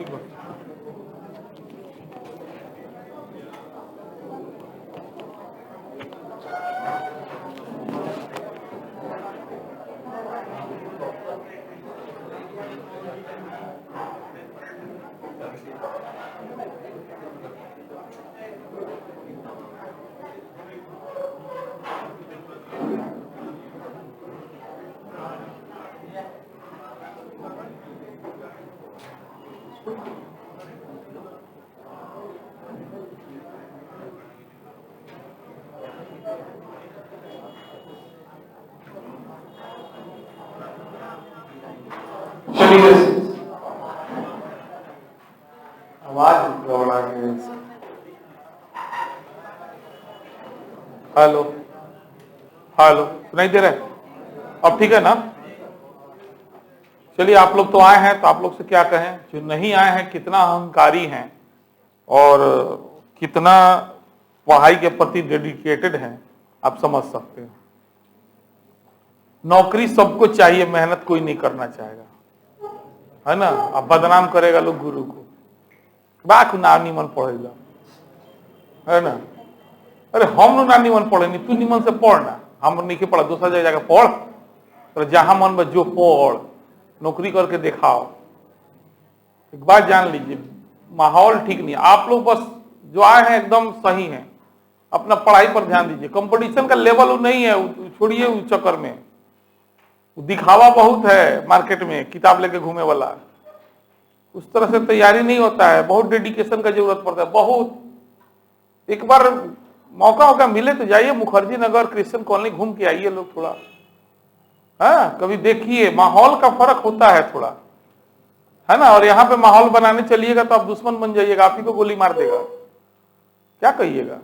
ठीक बा। चलिए, आवाज गड़बड़ा गई। हेलो हेलो, सुनाई दे रहा है? अब ठीक है ना? चलिए, आप लोग तो आए हैं तो आप लोग से क्या कहें, जो नहीं आए हैं कितना अहंकारी हैं और कितना पढ़ाई के प्रति डेडिकेटेड हैं, आप समझ सकते हैं। नौकरी सबको चाहिए, मेहनत कोई नहीं करना चाहेगा, है ना? अब बदनाम करेगा लोग गुरु को, बाक ना निमन पढ़ेगा, है ना? अरे हम लोग ना निमन पढ़े नहीं, तू निमन से पढ़ ना, हम नहीं पढ़ा, दूसरा जगह जाकर पढ़, तो जहां मन में जो पढ़, नौकरी करके दिखाओ। एक बात जान लीजिए, माहौल ठीक नहीं। आप लोग बस जो आए हैं एकदम सही हैं, अपना पढ़ाई पर ध्यान दीजिए। कंपटीशन का लेवल नहीं है, छोड़िए उस चक्कर में। दिखावा बहुत है मार्केट में, किताब लेके घूमे वाला, उस तरह से तैयारी नहीं होता है। बहुत डेडिकेशन का जरूरत पड़ता है, बहुत। एक बार मौका मिले तो जाइए मुखर्जी नगर, क्रिश्चियन कॉलोनी घूम के आइए लोग थोड़ा, हाँ कभी देखिए, माहौल का फर्क होता है थोड़ा, है ना? और यहाँ पे माहौल बनाने चलिएगा तो आप दुश्मन बन जाइएगा, आप ही को गोली मार देगा, क्या कहिएगा,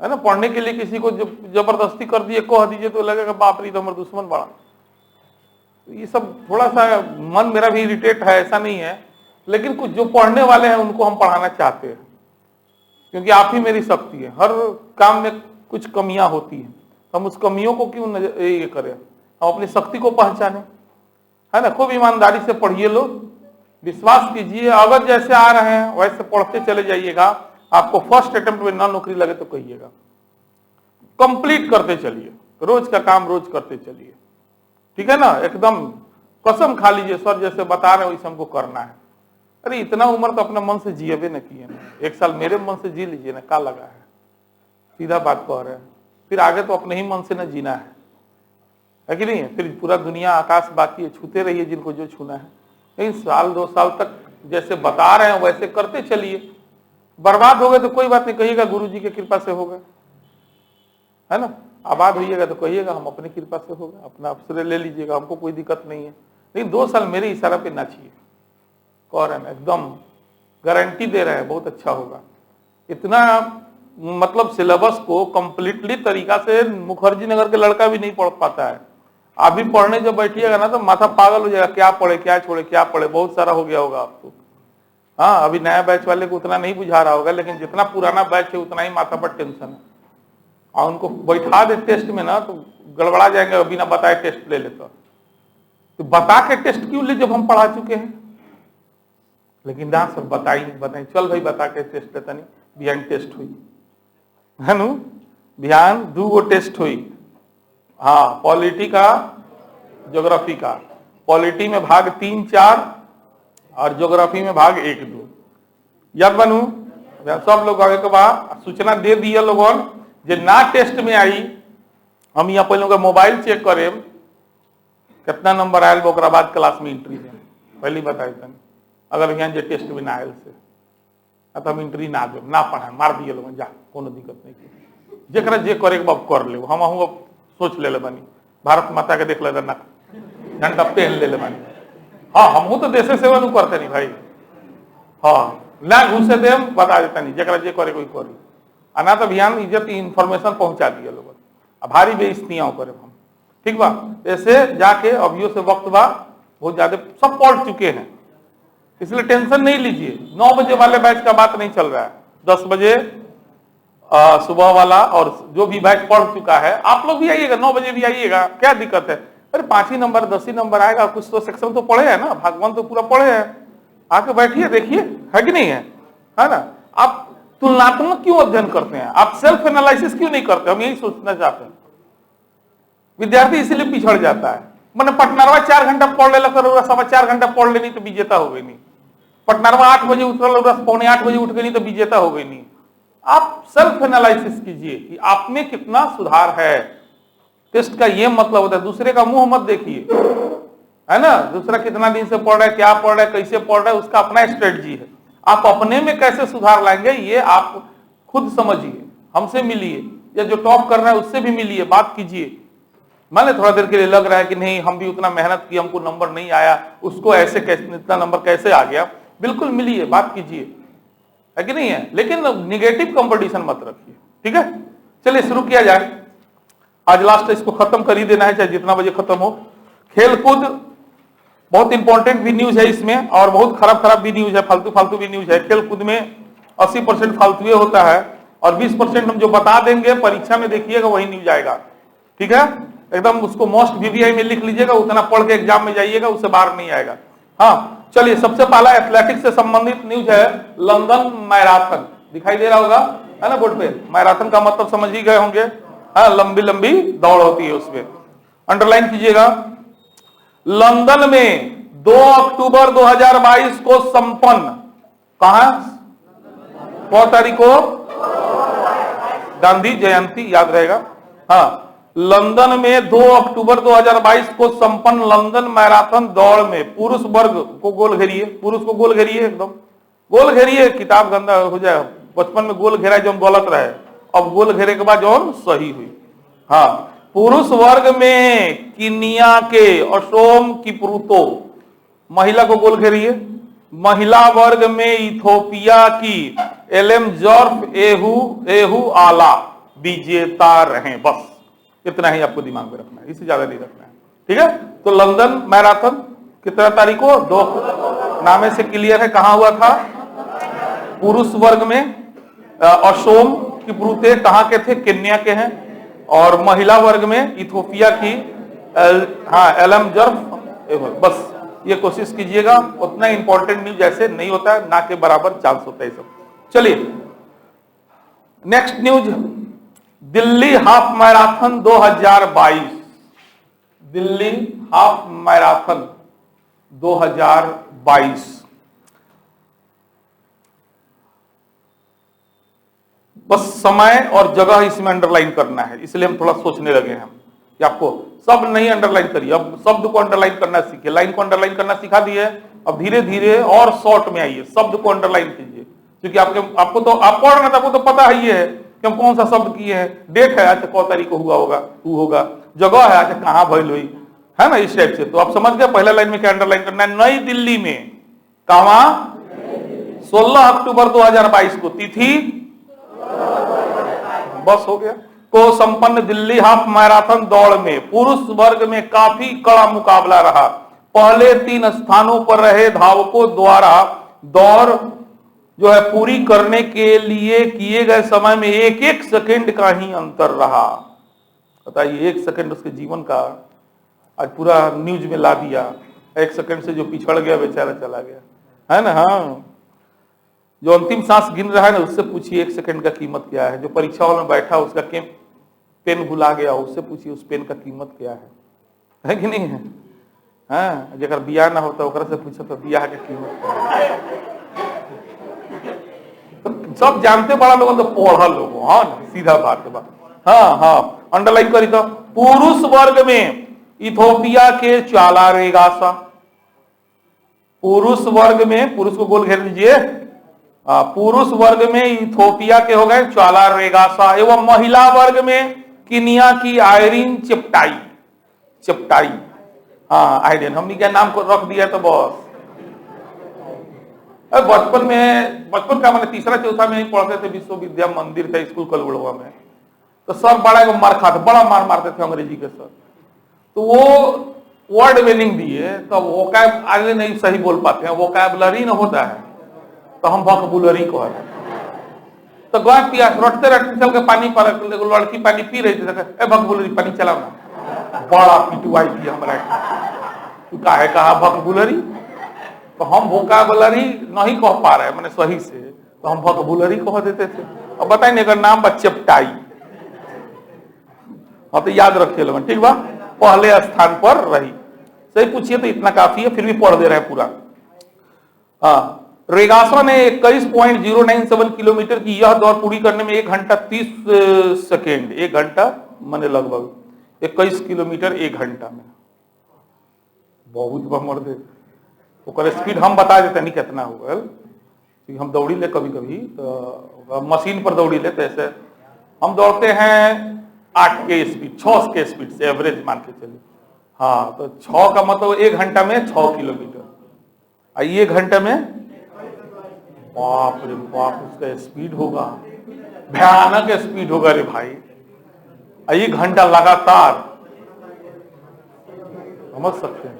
है ना? पढ़ने के लिए किसी को जबरदस्ती कर दिए, कह दीजिए तो लगेगा बाप रे तो हमारा दुश्मन बड़ा। ये सब थोड़ा सा मन मेरा भी इरिटेट है, ऐसा नहीं है, लेकिन कुछ जो पढ़ने वाले हैं उनको हम पढ़ाना चाहते हैं, क्योंकि आप ही मेरी शक्ति है। हर काम में कुछ कमियां होती हैं, हम उस कमियों को क्यों ये करें, हम अपनी शक्ति को पहचाने, है ना? खूब ईमानदारी से पढ़िए लोग, विश्वास कीजिए, अगर जैसे आ रहे हैं वैसे पढ़ते चले जाइएगा। आपको फर्स्ट अटेम्प्ट में ना नौकरी लगे तो कहिएगा, कंप्लीट करते चलिए, रोज का काम रोज करते चलिए, ठीक है ना? एकदम कसम खा लीजिए, सर जैसे बता रहे हो वैसे हमको करना है। अरे इतना उम्र तो अपने मन से जिए भी न किए ना, 1 साल मेरे मन से जी लीजिए ना, क्या लगा है? सीधा बात कह रहे हैं, फिर आगे तो अपने ही मन से न जीना है कि नहीं? फिर पूरा दुनिया आकाश बाकी है, छूते रहिए जिनको जो छूना है, लेकिन साल 2 साल तक जैसे बता रहे हैं वैसे करते चलिए। बर्बाद हो गए तो कोई बात नहीं, कहिएगा गुरु जी की कृपा से हो गए, है ना? आबाद होइएगा तो कहिएगा हम अपनी कृपा से हो गए, अपना अवसर ले लीजिएगा, हमको कोई दिक्कत नहीं है। लेकिन 2 साल मेरे इशारा पे नाचिए, कह रहे हैं एकदम गारंटी दे रहे हैं, बहुत अच्छा होगा। इतना मतलब सिलेबस को कंप्लीटली तरीका से मुखर्जी नगर के लड़का भी नहीं पढ़ पाता है। आप भी पढ़ने जब बैठिएगा ना तो माथा पागल हो जाएगा, क्या पढ़े क्या छोड़े क्या पढ़े, बहुत सारा हो गया होगा आपको। हाँ, अभी नया बैच वाले को उतना नहीं बुझा रहा होगा, लेकिन जितना पुराना बैच है उतना ही माथा पर टेंशन है। और उनको बैठा दे टेस्ट में ना तो गड़बड़ा जाएंगे, बिना बताए टेस्ट ले लेता। तो बता के टेस्ट क्यों ले जब हम पढ़ा चुके हैं? लेकिन ना सर बताई चल भाई बता के टेस्ट लेता नहीं, बिहान टेस्ट हुई है नु, बिहान 2 गो टेस्ट हुई। हाँ, पॉलिटी का, ज्योग्राफी का। पॉलिटी में भाग 3, 4 और ज्योग्राफी में भाग 1, 2 याद बनू। सब लोग आगे के बाद सूचना दे दिए लोगों जे ना टेस्ट में आई, हम यहाँ पहले मोबाइल चेक करे कितना नंबर आयल, ओकरा बाद क्लास में एंट्री है, पहले बताए तन। अगर यहाँ जे टेस्ट में ना आयल से तो हम एंट्री ना दे, ना पढ़ा, मार दिए लोग, जा कोनो दिक्कत नहीं, जेकरा जे करे के बाप कर ले। हम अब सोच ले बानी, भारत माता के देख ले ना, झंडा पहन ले बानी। हाँ, हम तो देश सेवा नहीं करते नहीं भाई। हाँ, ना घुसे दे बता देता नहीं, जेकरा जे करे कोई करी, ना तो अभियान इज्जत इन्फॉर्मेशन पहुंचा दिए लोग, भारी बेइज्जतियां करे हम, ठीक बा? ऐसे जाके अभियो से वक्त बा, बहुत ज्यादा सब पढ़ चुके हैं, इसलिए टेंशन नहीं लीजिए। 9 बजे वाले बैच का बात नहीं चल रहा है, 10 बजे सुबह वाला, और जो भी बैच पढ़ चुका है आप लोग भी आइएगा, 9 बजे भी आइएगा, क्या दिक्कत है? अरे 5 ही नंबर 10 ही नंबर आएगा, कुछ तो सेक्शन तो पढ़े है ना, भागवन तो पूरा पढ़े हैं, आके बैठिए, देखिए, है कि नहीं है ना। आप तुलनात्मक क्यों अध्ययन करते हैं, आप सेल्फ एनालिसिस क्यों नहीं करते, हम यही सोचना चाहते हैं। विद्यार्थी इसीलिए पिछड़ जाता है। मैंने पटनारवा 4 घंटा पढ़ लेला, 4.25 घंटा पढ़ लेनी तो विजेता हो गई नहीं। पटनारवा 8 बजे उठल, 7:45 बजे उठ गई नहीं तो विजेता हो गई नहीं। आप सेल्फ एनालिसिस कीजिए कि आप में कितना सुधार है। टेस्ट का ये मतलब होता है, दूसरे का मुंह मत देखिए, है ना। दूसरा कितना दिन से पढ़ रहा है, क्या पढ़ रहा है, कैसे पढ़ रहा है, उसका अपना स्ट्रेटजी है। आप अपने में कैसे सुधार लाएंगे ये आप खुद समझिए, हमसे मिलिए, या जो टॉप कर रहा है उससे भी मिलिए, बात कीजिए। मान ले थोड़ा देर के लिए लग रहा है कि नहीं हम भी उतना मेहनत की, हमको नंबर नहीं आया, उसको ऐसे कैसे इतना नंबर कैसे आ गया, बिल्कुल मिलिए, बात कीजिए, है कि नहीं है। लेकिन निगेटिव कंपटीशन मत रखिए, ठीक है। चलिए शुरू किया जाए। आज लास्ट इसको खत्म कर ही देना है, चाहे जितना बजे खत्म हो। खेलकूद बहुत इंपॉर्टेंट भी न्यूज है इसमें, और बहुत खराब भी न्यूज है, फालतू भी न्यूज है। खेलकूद में 80% फालतू होता है, और 20% हम जो बता देंगे परीक्षा में देखिएगा वही न्यूज आएगा, ठीक है। एकदम उसको मोस्ट VVI में लिख लीजिएगा, उतना पढ़ के एग्जाम में जाइएगा, उससे बाहर नहीं आएगा। हाँ चलिए, सबसे पहला एथलेटिक्स से संबंधित न्यूज है, लंदन मैराथन। दिखाई दे रहा होगा, है ना बोर्ड पे। मैराथन का मतलब समझ ही गए होंगे, हाँ, लंबी लंबी दौड़ होती है उसमें। अंडरलाइन कीजिएगा, लंदन में 2 अक्टूबर 2022 को संपन्न, कहा, कौन तारीख को, गांधी जयंती, याद रहेगा। हाँ, लंदन में 2 अक्टूबर 2022 को संपन्न लंदन मैराथन दौड़ में पुरुष वर्ग को गोल घेरिए, पुरुष को गोल घेरिए, एकदम गोल घेरिए, किताब गंदा हो जाए। बचपन में गोल घेरा जो गलत रहे, अब गोल घेरे के बाद जो सही हुई। हाँ, पुरुष वर्ग में कीनिया के अशोम किप्रुतो, महिला को गोल घेरिए। महिला वर्ग में इथोपिया की एलेम जॉर्फ एहू आला विजेता रहे। बस इतना ही आपको दिमाग में रखना है, इससे ज्यादा नहीं रखना है, ठीक है। तो लंदन मैराथन कितना तारीख को, 2, नामे से क्लियर है कहां हुआ था। पुरुष वर्ग में अशोम किप्रुते कहां के थे, केन्या के हैं। और महिला वर्ग में इथोपिया की एलम जर्फ। बस ये कोशिश कीजिएगा, उतना इंपॉर्टेंट न्यूज ऐसे नहीं होता है, ना के बराबर चांस होता है सब। चलिए next news, Delhi half marathon 2022। Delhi half marathon 2022, बस समय और जगह इसमें अंडरलाइन करना है, इसलिए हम थोड़ा सोचने लगे हैं कि आपको सब नहीं अंडरलाइन करिए, अब शब्द को अंडरलाइन करना सीखिए। लाइन को अंडरलाइन करना सिखा दिए, अब धीरे धीरे और शॉर्ट में आइए, शब्द को अंडरलाइन कीजिए, क्योंकि आपको तो आप पढ़ रहे थे, आपको तो पता ही है कि हम कौन सा शब्द किए हैं। डेट है, अच्छा कौन तारीख को हुआ होगा, जगह है, अच्छा कहां भइल हुई, है ना, इस टाइप से। तो आप समझ गए पहले लाइन में क्या अंडरलाइन करना है। नई दिल्ली में, कहां, 16 अक्टूबर 2022 को, तिथि, बस हो गया, को संपन्न दिल्ली हाफ मैराथन दौड़ में पुरुष वर्ग में काफी कड़ा मुकाबला रहा। पहले 3 स्थानों पर रहे धावकों द्वारा दौड़ जो है पूरी करने के लिए किए गए समय में 1-1 सेकंड का ही अंतर रहा। बताइए, 1 सेकंड उसके जीवन का आज पूरा न्यूज में ला दिया। 1 सेकंड से जो पिछड़ गया बेचारा चला गया, है ना। हाँ, जो अंतिम सांस गिन रहा है ना, उससे पूछिए 1 सेकंड का कीमत क्या है। जो परीक्षा हॉल में बैठा उसका पेन भुला गया, उससे पूछिए उस पेन का कीमत क्या है कि नहीं है। हाँ, जगह बियाह ना होता ओकरा से पूछो तो बियाह की कीमत क्या है। तो सब जानते बड़ा लोग तो पढ़ल लोग, हाँ सीधा बात है। हाँ, अंडरलाइन करी तो, पुरुष वर्ग में इथोपिया के चाला रेगासा, पुरुष वर्ग में, पुरुष को गोल घेर लीजिए, पुरुष वर्ग में इथोपिया के हो गए चाला रेगासा, एवं महिला वर्ग में कीनिया की आयरीन चिप्टाई। हाँ, आयरीन, हमने क्या नाम को रख दिया तो बस। बचपन का मैंने 3रा-4था में ही पढ़ते थे, विश्व विद्या मंदिर था स्कूल कलबुड़वा में, तो सर बड़ा को मार खाते, बड़ा मार मारते थे अंग्रेजी के सर। तो वो वर्ड मीनिंग दिए, तो वोकैब आगे नहीं सही बोल पाते हैं, वोकैबुलरी न होता है तो हम वोकैबुलरी को है। तो गाय पियास रटते चल के पानी पर लड़की पानी पी रही थी, वोकैबुलरी पानी चलाओ ना, बड़ा पिटुआई थी हमारा, तू काहे कहा वोकैबुलरी, तो हम वोकाबुलरी नहीं कह पा रहे मैंने सही से, तो हम वोकाबुलरी कह देते थे। अब बताइए अगर नाम बा चेप्टाई, हाँ तो याद रखिए लोगन, ठीक बा, पहले स्थान पर रही। सही पूछिए तो इतना काफी है, फिर भी पढ़ दे रहे हैं पूरा। हाँ, रेगासा ने 21.097 किलोमीटर की यह दौड़ पूरी करने में 1 घंटा 30 सेकेंड, 1 घंटा माने लगभग 21 किलोमीटर 1 घंटा में, बहुत बमर दे। ओकर स्पीड हम बता देते नहीं कितना होगा, क्योंकि हम दौड़ी ले कभी कभी तो मशीन पर दौड़ी ले, तो ऐसे हम दौड़ते हैं 8 के स्पीड, 6 के स्पीड से एवरेज मान के चलिए। हाँ, तो 6 का मतलब 1 घंटा में 6 किलोमीटर, 1 घंटे में बाप रे बाप उसका स्पीड होगा, भयानक स्पीड होगा रे भाई। 1 घंटा लगातार, समझ सकते हैं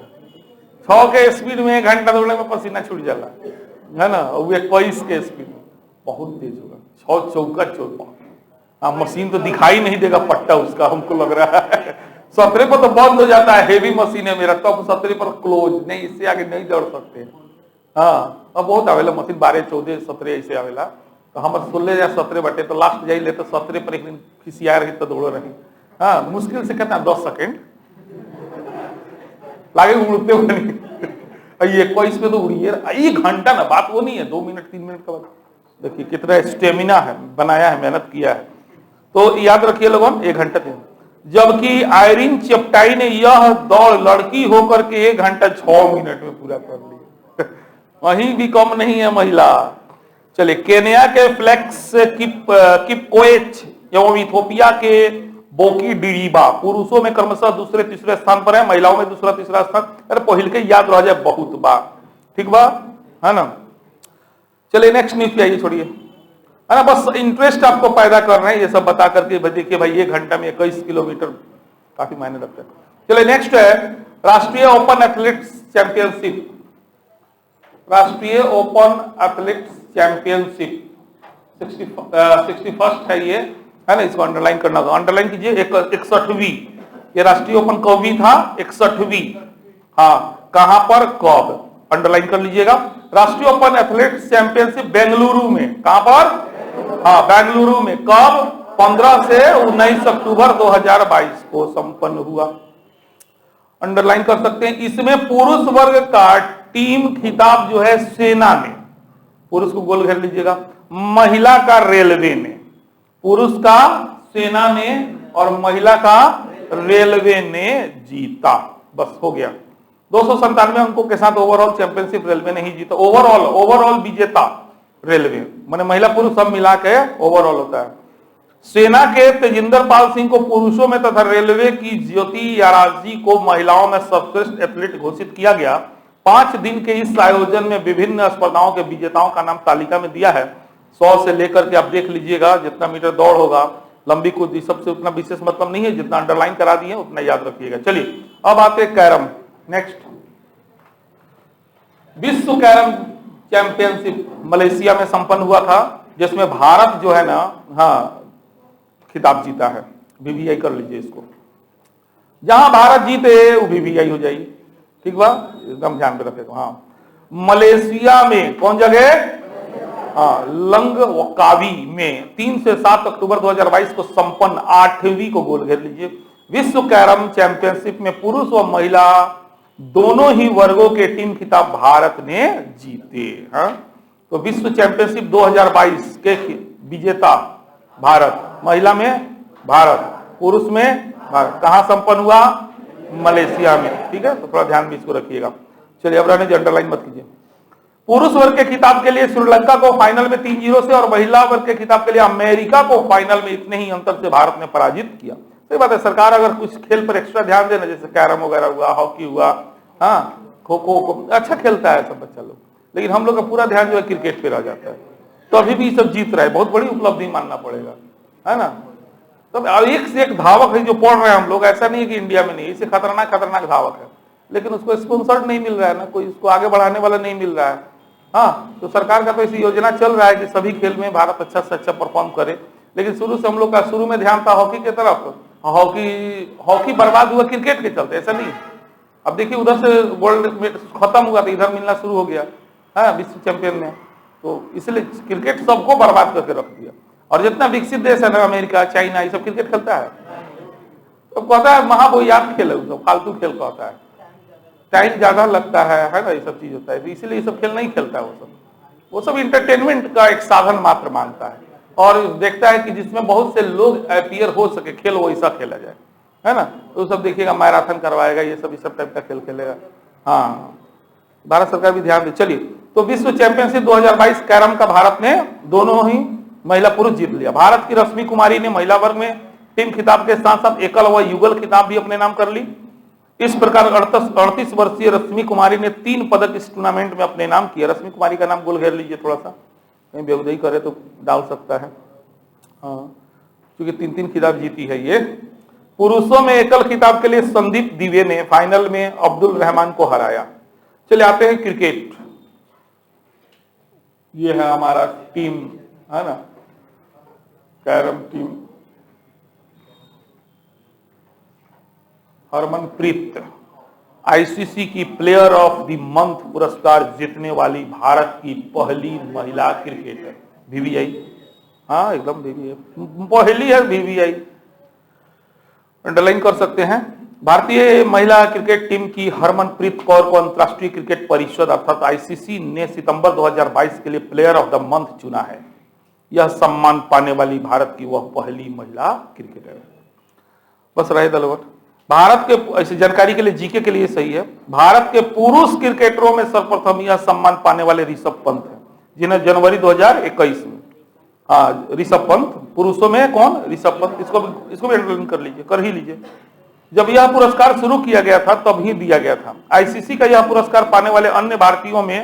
6 के स्पीड में 1 घंटा दौड़ने में पसीना छूट जाला है ना। वो 21 के स्पीड में बहुत तेज होगा, 6 चौका 14। हाँ, मशीन तो दिखाई नहीं देगा पट्टा उसका, हमको लग रहा है 17 पर तो बंद हो जाता है, हेवी मशीन है मेरा, तो अब 17 पर क्लोज, नहीं इससे आगे नहीं दौड़ सकते। हाँ, अब बहुत आवेला मशीन 12, 14, 17 ऐसे आवेला, तो हम 16 या 17 बटे, तो लास्ट जाइए तो 17 पर एक दिन खिसिया रही तो दौड़ो रही। हाँ, मुश्किल से कहता 10 सेकेंड लागे उड़ते हुए नहीं। 21 पे तो उड़िए 1 घंटा ना, बात वो नहीं है 2 मिनट 3 मिनट का बात। देखिए कितना स्टेमिना है, बनाया है, मेहनत किया है। तो याद रखिए लोगों 1 घंटा दिन। जबकि आयरिन चेप्टाई ने यह दौड़ लड़की होकर के 1 घंटा 6 मिनट में पूरा कर लिया। वहीं भी कम नहीं है महिला। चलिए, केन्या के फ्लेक्स किपकोएच एवं इथोपिया के बोकी डिरीबा पुरुषों में क्रमशः दूसरे तीसरे स्थान पर है, महिलाओं में दूसरा तीसरा स्थान। अरे पहिल के याद रह जाए बहुत बा, ठीक बा, है ना। चलिए नेक्स्ट न्यूज पे आइए, छोड़िए, है ना, बस इंटरेस्ट आपको पैदा कर रहे हैं ये सब बता करके। देखिए भाई 1 घंटा में 21 किलोमीटर काफी मायने रखता है। चलिए नेक्स्ट है राष्ट्रीय ओपन एथलेटिक्स चैंपियनशिप। राष्ट्रीय ओपन एथलेटिक्स चैंपियनशिप 61st है ये, है ना, इसको अंडरलाइन करना होगा, अंडरलाइन कीजिए। 61वीं, ये राष्ट्रीय ओपन कब भी था? 61वीं। हाँ, कहां पर, कब, अंडरलाइन कर लीजिएगा। राष्ट्रीय ओपन एथलेटिक्स चैंपियनशिप बेंगलुरु में, कहां पर? हाँ, बेंगलुरु में, कब? 15 से 19 अक्टूबर 2022 को संपन्न हुआ। अंडरलाइन कर सकते हैं। इसमें पुरुष वर्ग का टीम खिताब जो है सेना ने, पुरुष को गोल घेर लीजिएगा, महिला का रेलवे ने, पुरुष का सेना ने और महिला का रेलवे ने जीता। बस हो गया। 297 अंकों के साथ ओवरऑल चैंपियनशिप रेलवे ने ही जीता। ओवरऑल विजेता रेलवे, माने महिला पुरुष सब मिला के ओवरऑल होता है। सेना के तेजिंदर पाल सिंह को पुरुषों में तथा रेलवे की ज्योति याराजी को महिलाओं में सर्वश्रेष्ठ एथलीट घोषित किया गया। 5 दिन के इस आयोजन में विभिन्न स्पर्धाओं के विजेताओं का नाम तालिका में दिया है। 100 से लेकर के आप देख लीजिएगा, जितना मीटर दौड़ होगा, लंबी कूद, सबसे उतना विशेष मतलब नहीं है, जितना अंडरलाइन करा दिए उतना याद रखिएगा। चलिए अब आते कैरम। नेक्स्ट, विश्व कैरम चैंपियनशिप मलेशिया में संपन्न हुआ था, जिसमें भारत जो है ना, हाँ, खिताब जीता है। बीबीआई कर लीजिए इसको, जहां भारत जीते वो बीबीआई हो जाएगी, ठीक बा, एकदम ध्यान में रखेगा। हाँ, मलेशिया में कौन जगह? हाँ, लंगकावी में 3 से 7 अक्टूबर 2022 को संपन्न 8वीं को गोल घेर लीजिए विश्व कैरम चैंपियनशिप में पुरुष और महिला दोनों ही वर्गों के टीम खिताब भारत ने जीते। हाँ, तो विश्व चैंपियनशिप 2022 के विजेता भारत, महिला में भारत, पुरुष में भारत। कहां संपन्न हुआ? मलेशिया में, ठीक है, तो थोड़ा ध्यान भी इसको रखिएगा। चलिए अब रहने, अंडरलाइन मत कीजिए। पुरुष वर्ग के खिताब के लिए श्रीलंका को फाइनल में 3-0 से और महिला वर्ग के खिताब के लिए अमेरिका को फाइनल में इतने ही अंतर से भारत ने पराजित किया। सही बात है, सरकार अगर कुछ खेल पर एक्स्ट्रा ध्यान देना, जैसे कैरम वगैरह हुआ, हॉकी हुआ, हाँ, खो खो, अच्छा खेलता है सब बच्चा लोग, लेकिन हम लोग का पूरा ध्यान जो है क्रिकेट पे रह जाता है, तो अभी भी सब जीत रहा है, बहुत बड़ी उपलब्धि मानना पड़ेगा, है ना। तो एक से एक धावक है जो पढ़ रहे हैं हम लोग, ऐसा नहीं है कि इंडिया में नहीं, इससे खतरनाक धावक है, लेकिन उसको स्पॉन्सर्ड नहीं मिल रहा है ना, कोई इसको आगे बढ़ाने वाला नहीं मिल रहा है। हाँ, तो सरकार का तो ऐसी योजना चल रहा है कि सभी खेल में भारत अच्छा से अच्छा परफॉर्म करे, लेकिन शुरू से हम लोग का में ध्यान था हॉकी की तरफ। हॉकी बर्बाद हुआ क्रिकेट के चलते, ऐसा नहीं, अब देखिए उधर से वर्ल्ड में खत्म हुआ तो इधर मिलना शुरू हो गया है विश्व चैंपियन में। तो इसलिए क्रिकेट सबको बर्बाद करके रख दिया। और जितना विकसित देश है ना, अमेरिका, चाइना, ये सब क्रिकेट खेलता है तो कहता है महाबोयात खेल है, सब फालतू खेल कहता है, टाइम ज्यादा लगता है ना, ये सब चीज होता है। इसीलिए ये सब खेल नहीं खेलता है वो सब इंटरटेनमेंट का एक साधन मात्र मानता है और देखता है कि जिसमें बहुत से लोग अपीयर हो सके, खेल वैसा खेला जाए, है ना। तो सब देखिएगा, मैराथन करवाएगा, ये सब टाइप का खेल खेलेगा। हाँ, भारत सरकार भी ध्यान दे। चलिए, तो विश्व चैंपियनशिप 2022 कैरम का भारत ने दोनों ही महिला पुरुष जीत लिया। भारत की रश्मि कुमारी ने महिला वर्ग में टीम खिताब के साथ साथ एकल व युगल खिताब भी अपने नाम कर ली। इस प्रकार 38 वर्षीय रश्मि कुमारी ने 3 पदक इस टूर्नामेंट में अपने नाम किया। रश्मि कुमारी का नाम गोल घेर लीजिए, थोड़ा सा कहीं बेवजही करे तो डाल सकता है। हाँ, क्योंकि 3 खिताब जीती है ये। पुरुषों में एकल खिताब के लिए संदीप दिवे ने फाइनल में अब्दुल रहमान को हराया। चलिए आते हैं क्रिकेट। ये है हमारा टीम, है ना, कैरम टीम। हरमनप्रीत आईसीसी की प्लेयर ऑफ द मंथ पुरस्कार जीतने वाली भारत की पहली महिला क्रिकेटर। वीवीआई, हाँ एकदम वीवीआई, पहली है वीवीआई, अंडरलाइन कर सकते हैं। भारतीय महिला क्रिकेट टीम की हरमनप्रीत कौर को अंतर्राष्ट्रीय क्रिकेट परिषद अर्थात आईसीसी ने सितंबर 2022 के लिए प्लेयर ऑफ द मंथ चुना है। यह सम्मान पाने वाली भारत की वह पहली महिला क्रिकेटर है। बस रहे दलवट। भारत के, ऐसी जानकारी के लिए जीके के लिए सही है, भारत के पुरुष क्रिकेटरों में सर्वप्रथम यह सम्मान पाने वाले ऋषभ पंत है, जिन्हें जनवरी 2021 में, हाँ ऋषभ पंत, पुरुषों में कौन, ऋषभ पंत। इसको भी अंडरलाइन कर लीजिए, कर ही लीजिए। जब यह पुरस्कार शुरू किया गया था तब ही दिया गया था। आईसीसी का यह पुरस्कार पाने वाले अन्य भारतीयों में,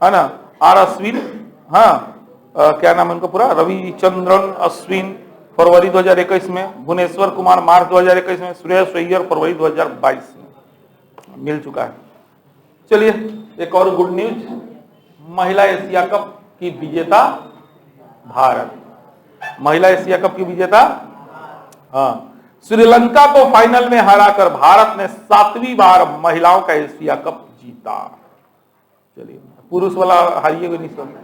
है ना, आर अश्विन, हाँ क्या नाम है उनका पूरा, रविचंद्रन अश्विन फरवरी 2021 में, भुवनेश्वर कुमार मार्च 2021 में, श्रेयस अय्यर फरवरी 2022 में मिल चुका है। चलिए एक और गुड न्यूज, महिला एशिया कप की विजेता भारत, महिला एशिया कप की विजेता, हाँ, श्रीलंका को फाइनल में हराकर भारत ने 7वीं बार महिलाओं का एशिया कप जीता। चलिए पुरुष वाला हारिए नहीं सब,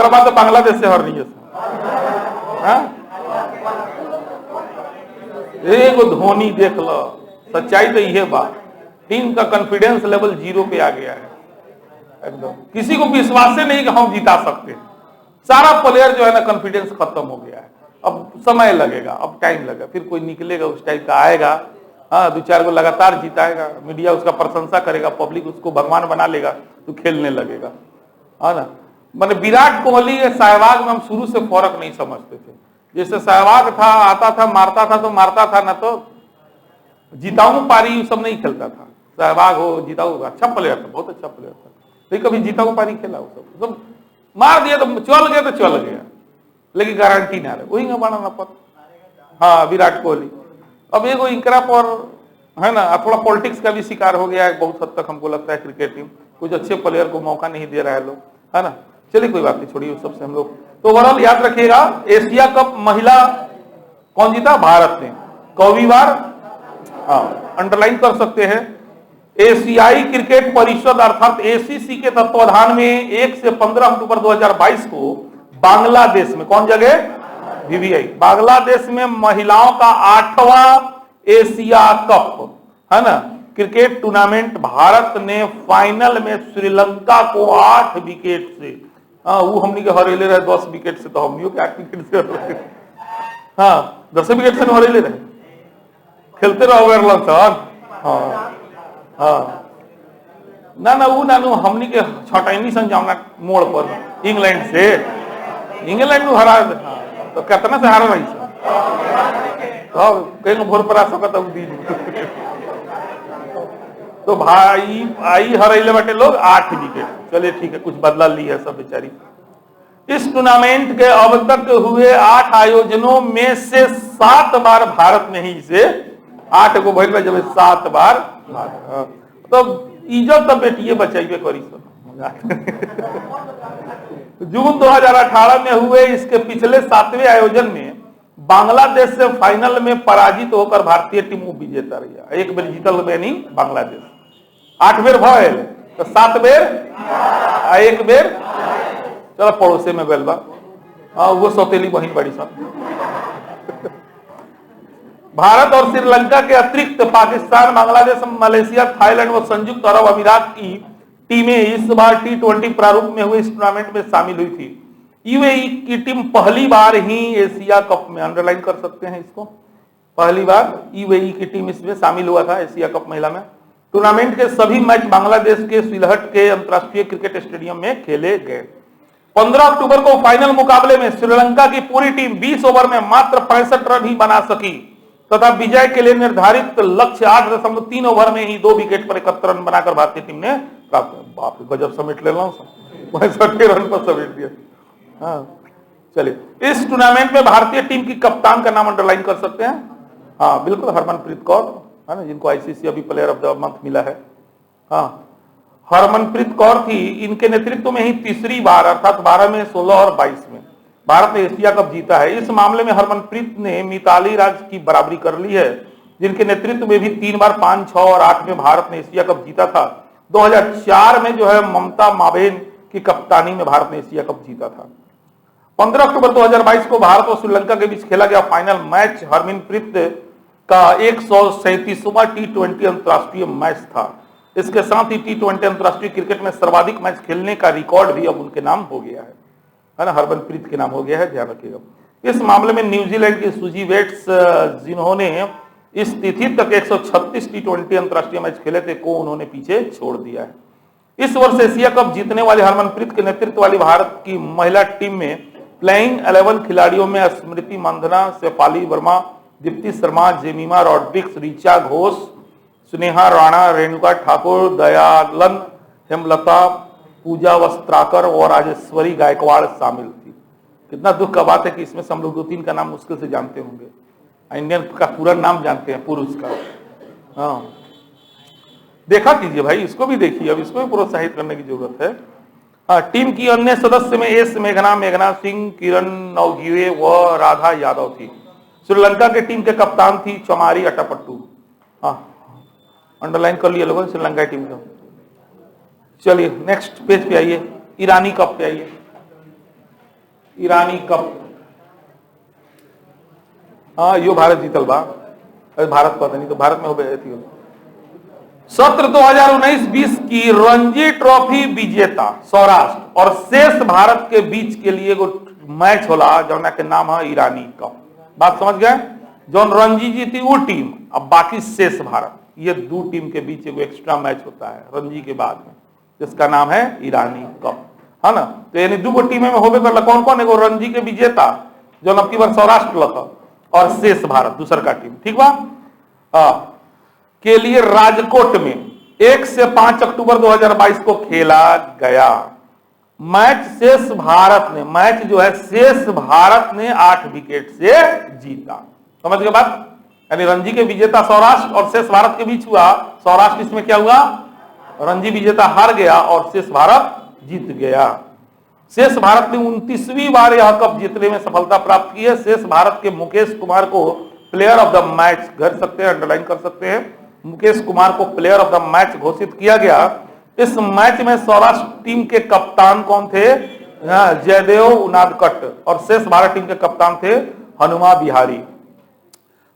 बाद तो बांग्लादेश से हार रही है। एगो धोनी देख लो, सच्चाई तो यह बात, टीम का कॉन्फिडेंस लेवल 0 पे आ गया है एकदम। किसी को विश्वास से नहीं कि हम जीता सकते, सारा प्लेयर जो है ना कॉन्फिडेंस खत्म हो गया है। अब समय लगेगा, अब टाइम लगेगा, फिर कोई निकलेगा उस टाइप का आएगा, हाँ 2-4 को लगातार जिताएगा, मीडिया उसका प्रशंसा करेगा, पब्लिक उसको भगवान बना लेगा, तो खेलने लगेगा, है ना। मैंने विराट कोहली या सहवाग में हम शुरू से फर्क नहीं समझते थे। जैसे सहवाग था, आता था, मारता था तो मारता था, ना तो जीताऊ पारी सब नहीं खेलता था। सहवाग हो, जीताऊ, अच्छा प्लेयर था, बहुत अच्छा प्लेयर था, नहीं कभी जीताऊ पारी खेला, वो सब मार दिया तो चल गया तो चल गया, लेकिन गारंटी ना रहे, वही ना बनाना पर। हाँ विराट कोहली अब एगो इंकरा पर, है ना, थोड़ा पॉलिटिक्स का भी शिकार हो गया है बहुत हद तक, हमको लगता है क्रिकेट टीम कुछ अच्छे प्लेयर को मौका नहीं दे रहा है लोग, है ना। चलिए कोई बात नहीं, छोड़िए उस सबसे हम लोग। तो ओवरऑल याद रखिएगा, एशिया कप महिला कौन जीता, भारत ने। कौवीं बार, हाँ अंडरलाइन कर सकते हैं। एशियाई क्रिकेट परिषद अर्थात एसीसी के तत्वाधान में 1 से 15 अक्टूबर 2022 को बांग्लादेश में, कौन जगह, वीवीआई, बांग्लादेश में महिलाओं का 8वां एशिया कप, है ना, क्रिकेट टूर्नामेंट भारत ने फाइनल में श्रीलंका को 8 विकेट से, हाँ वो हमने के हरेले रहे 10 विकेट से, तो हमने के 8 विकेट से, हाँ 10 विकेट से हरेले रहे, खेलते रहो सर, हाँ हाँ ना वो ना हमने के छटाई संजावना मोड़ पर इंग्लैंड से, इंग्लैंड को हरा, हाँ, तो कितना से हारा रही तो कहीं भोर पर आ सकता दिन। तो भाई आई हरैले बाटे लोग 8 विकेट। चलिए ठीक है, कुछ बदला ली है सब बेचारी। इस टूर्नामेंट के अब तक हुए 8 आयोजनों में से 7 बार भारत ने ही इसे 8 को भइल में, जब 7 बार तो इज्जत तो बेटिए बचाइए करी सब। जून 2018 में हुए इसके पिछले 7वें आयोजन में बांग्लादेश से फाइनल में पराजित होकर भारतीय टीम विजेता रही। एक बेर जीतल बेनी बांग्लादेश, 8 बेर भयल तो 7 बेर आ 1 बेर चलो पड़ोसे में गल बा। वो सौतेली बहिन बड़ी सा। भारत और श्रीलंका के अतिरिक्त पाकिस्तान, बांग्लादेश, मलेशिया, थाईलैंड व संयुक्त अरब अमीरात की टीमें इस बार T20 प्रारूप में हुए इस टूर्नामेंट में शामिल हुई थी। यूएई की टीम पहली बार ही एशिया कप में, अंडरलाइन कर सकते हैं इसको, पहली बार यूएई की टीम इसमें शामिल हुआ था एशिया कप महिला में। टूर्नामेंट के सभी मैच बांग्लादेश के सिलहट के अंतरराष्ट्रीय क्रिकेट स्टेडियम में खेले गए। 15 अक्टूबर को फाइनल मुकाबले में श्रीलंका की पूरी टीम 20 ओवर में मात्र 65 रन ही बना सकी तथा विजय के लिए निर्धारित लक्ष्य 8.3 ओवर में ही 2 विकेट पर 71 रन बनाकर भारतीय टीम ने प्राप्त। बाप रे, गजब समेट ले रहा हूं, 65 रन पर समेट दिया। हाँ चलिए, इस टूर्नामेंट में भारतीय टीम की कप्तान का नाम अंडरलाइन कर सकते हैं। हाँ बिल्कुल, हरमनप्रीत कौर है ना, जिनको आईसीसी अभी प्लेयर ऑफ द मंथ मिला है। हाँ हरमनप्रीत कौर थी, इनके नेतृत्व में ही तीसरी बार अर्थात 12 में, 16 और 22 में भारत ने एशिया कप जीता है। इस मामले में हरमनप्रीत ने मिताली राज की बराबरी कर ली है, जिनके नेतृत्व में भी 3 बार 5, 6 और 8 में भारत ने एशिया कप जीता था। 2004 में जो है ममता मावेन की कप्तानी में भारत ने एशिया कप जीता था। 15 अक्टूबर 2022 को भारत और श्रीलंका के बीच खेला गया फाइनल मैच हरमनप्रीत का 137वां T20 अंतरराष्ट्रीय मैच था। इसके साथ ही T20 अंतरराष्ट्रीय क्रिकेट में सर्वाधिक मैच खेलने का रिकॉर्ड भी अब उनके नाम हो गया है ना, हरमनप्रीत के नाम हो गया है, ध्यान रखिएगा। इस मामले में न्यूजीलैंड की सुजी वेट्स, जिन्होंने इस तिथि तक 136 T20 अंतरराष्ट्रीय मैच खेले थे, को उन्होंने पीछे छोड़ दिया है। इस वर्ष एशिया कप जीतने वाली हरमनप्रीत के नेतृत्व वाली भारत की महिला टीम में प्लेइंग 11 खिलाड़ियों में स्मृति मंधना, शेफाली वर्मा, दीप्ति शर्मा, जेमिमा रॉड्रिक्स, ऋचा घोष, स्नेहा राणा, रेणुका ठाकुर, दयालन, हेमलता, पूजा वस्त्राकर और राजेश्वरी गायकवाड़ शामिल थी। कितना दुख का बात है कि इसमें हम लोग 2-3 का नाम मुश्किल से जानते होंगे, इंडियन का पूरा नाम जानते हैं पुरुष का। हाँ देखा कीजिए भाई, इसको भी देखिए, अब इसको भी प्रोत्साहित करने की जरूरत है। हाँ, टीम की अन्य सदस्य में एस मेघना, मेघना सिंह, किरण नवगिरे व राधा यादव थी। श्रीलंका के टीम के कप्तान थी चमारी अटापट्टू। हाँ अंडरलाइन कर लिया लोगों ने श्रीलंका टीम का। चलिए नेक्स्ट पेज पे आइए, ईरानी कप पे आइए। ईरानी कप, हाँ यो भारत जीतल बा, भारत पता नहीं तो भारत में हो गए थी। सत्र 2019-20 की रणजी ट्रॉफी विजेता सौराष्ट्र और शेष भारत के बीच के लिए एगो मैच होला जौना के नाम है ईरानी कप। बात समझ गए? जौन रणजी जीती वो टीम, अब बाकी शेष भारत, ये 2 टीम के बीच एगो एक्स्ट्रा मैच होता है रणजी के बाद में, जिसका नाम है ईरानी कप, है ना। तो यानी 2 टीमें में होबे कर कौन कौन, एगो रणजी के विजेता जो अब की बार सौराष्ट्र लगा और शेष भारत दूसर का टीम, ठीक बा, के लिए राजकोट में 1 से 5 अक्टूबर 2022 को खेला गया। मैच शेष भारत ने, मैच जो है शेष भारत ने 8 विकेट से जीता। समझ गए बात? यानी रणजी के विजेता सौराष्ट्र और शेष भारत के बीच हुआ। सौराष्ट्र इसमें क्या हुआ, रणजी विजेता हार गया और शेष भारत जीत गया। शेष भारत ने 29वीं बार यह कप जीतने में सफलता प्राप्त की है। शेष भारत के मुकेश कुमार को प्लेयर ऑफ द मैच, कर सकते हैं, अंडरलाइन कर सकते हैं, मुकेश कुमार को प्लेयर ऑफ द मैच घोषित किया गया। इस मैच में सौराष्ट्र टीम के कप्तान कौन थे, जयदेव उनादकट, और शेष भारत टीम के कप्तान थे हनुमा बिहारी।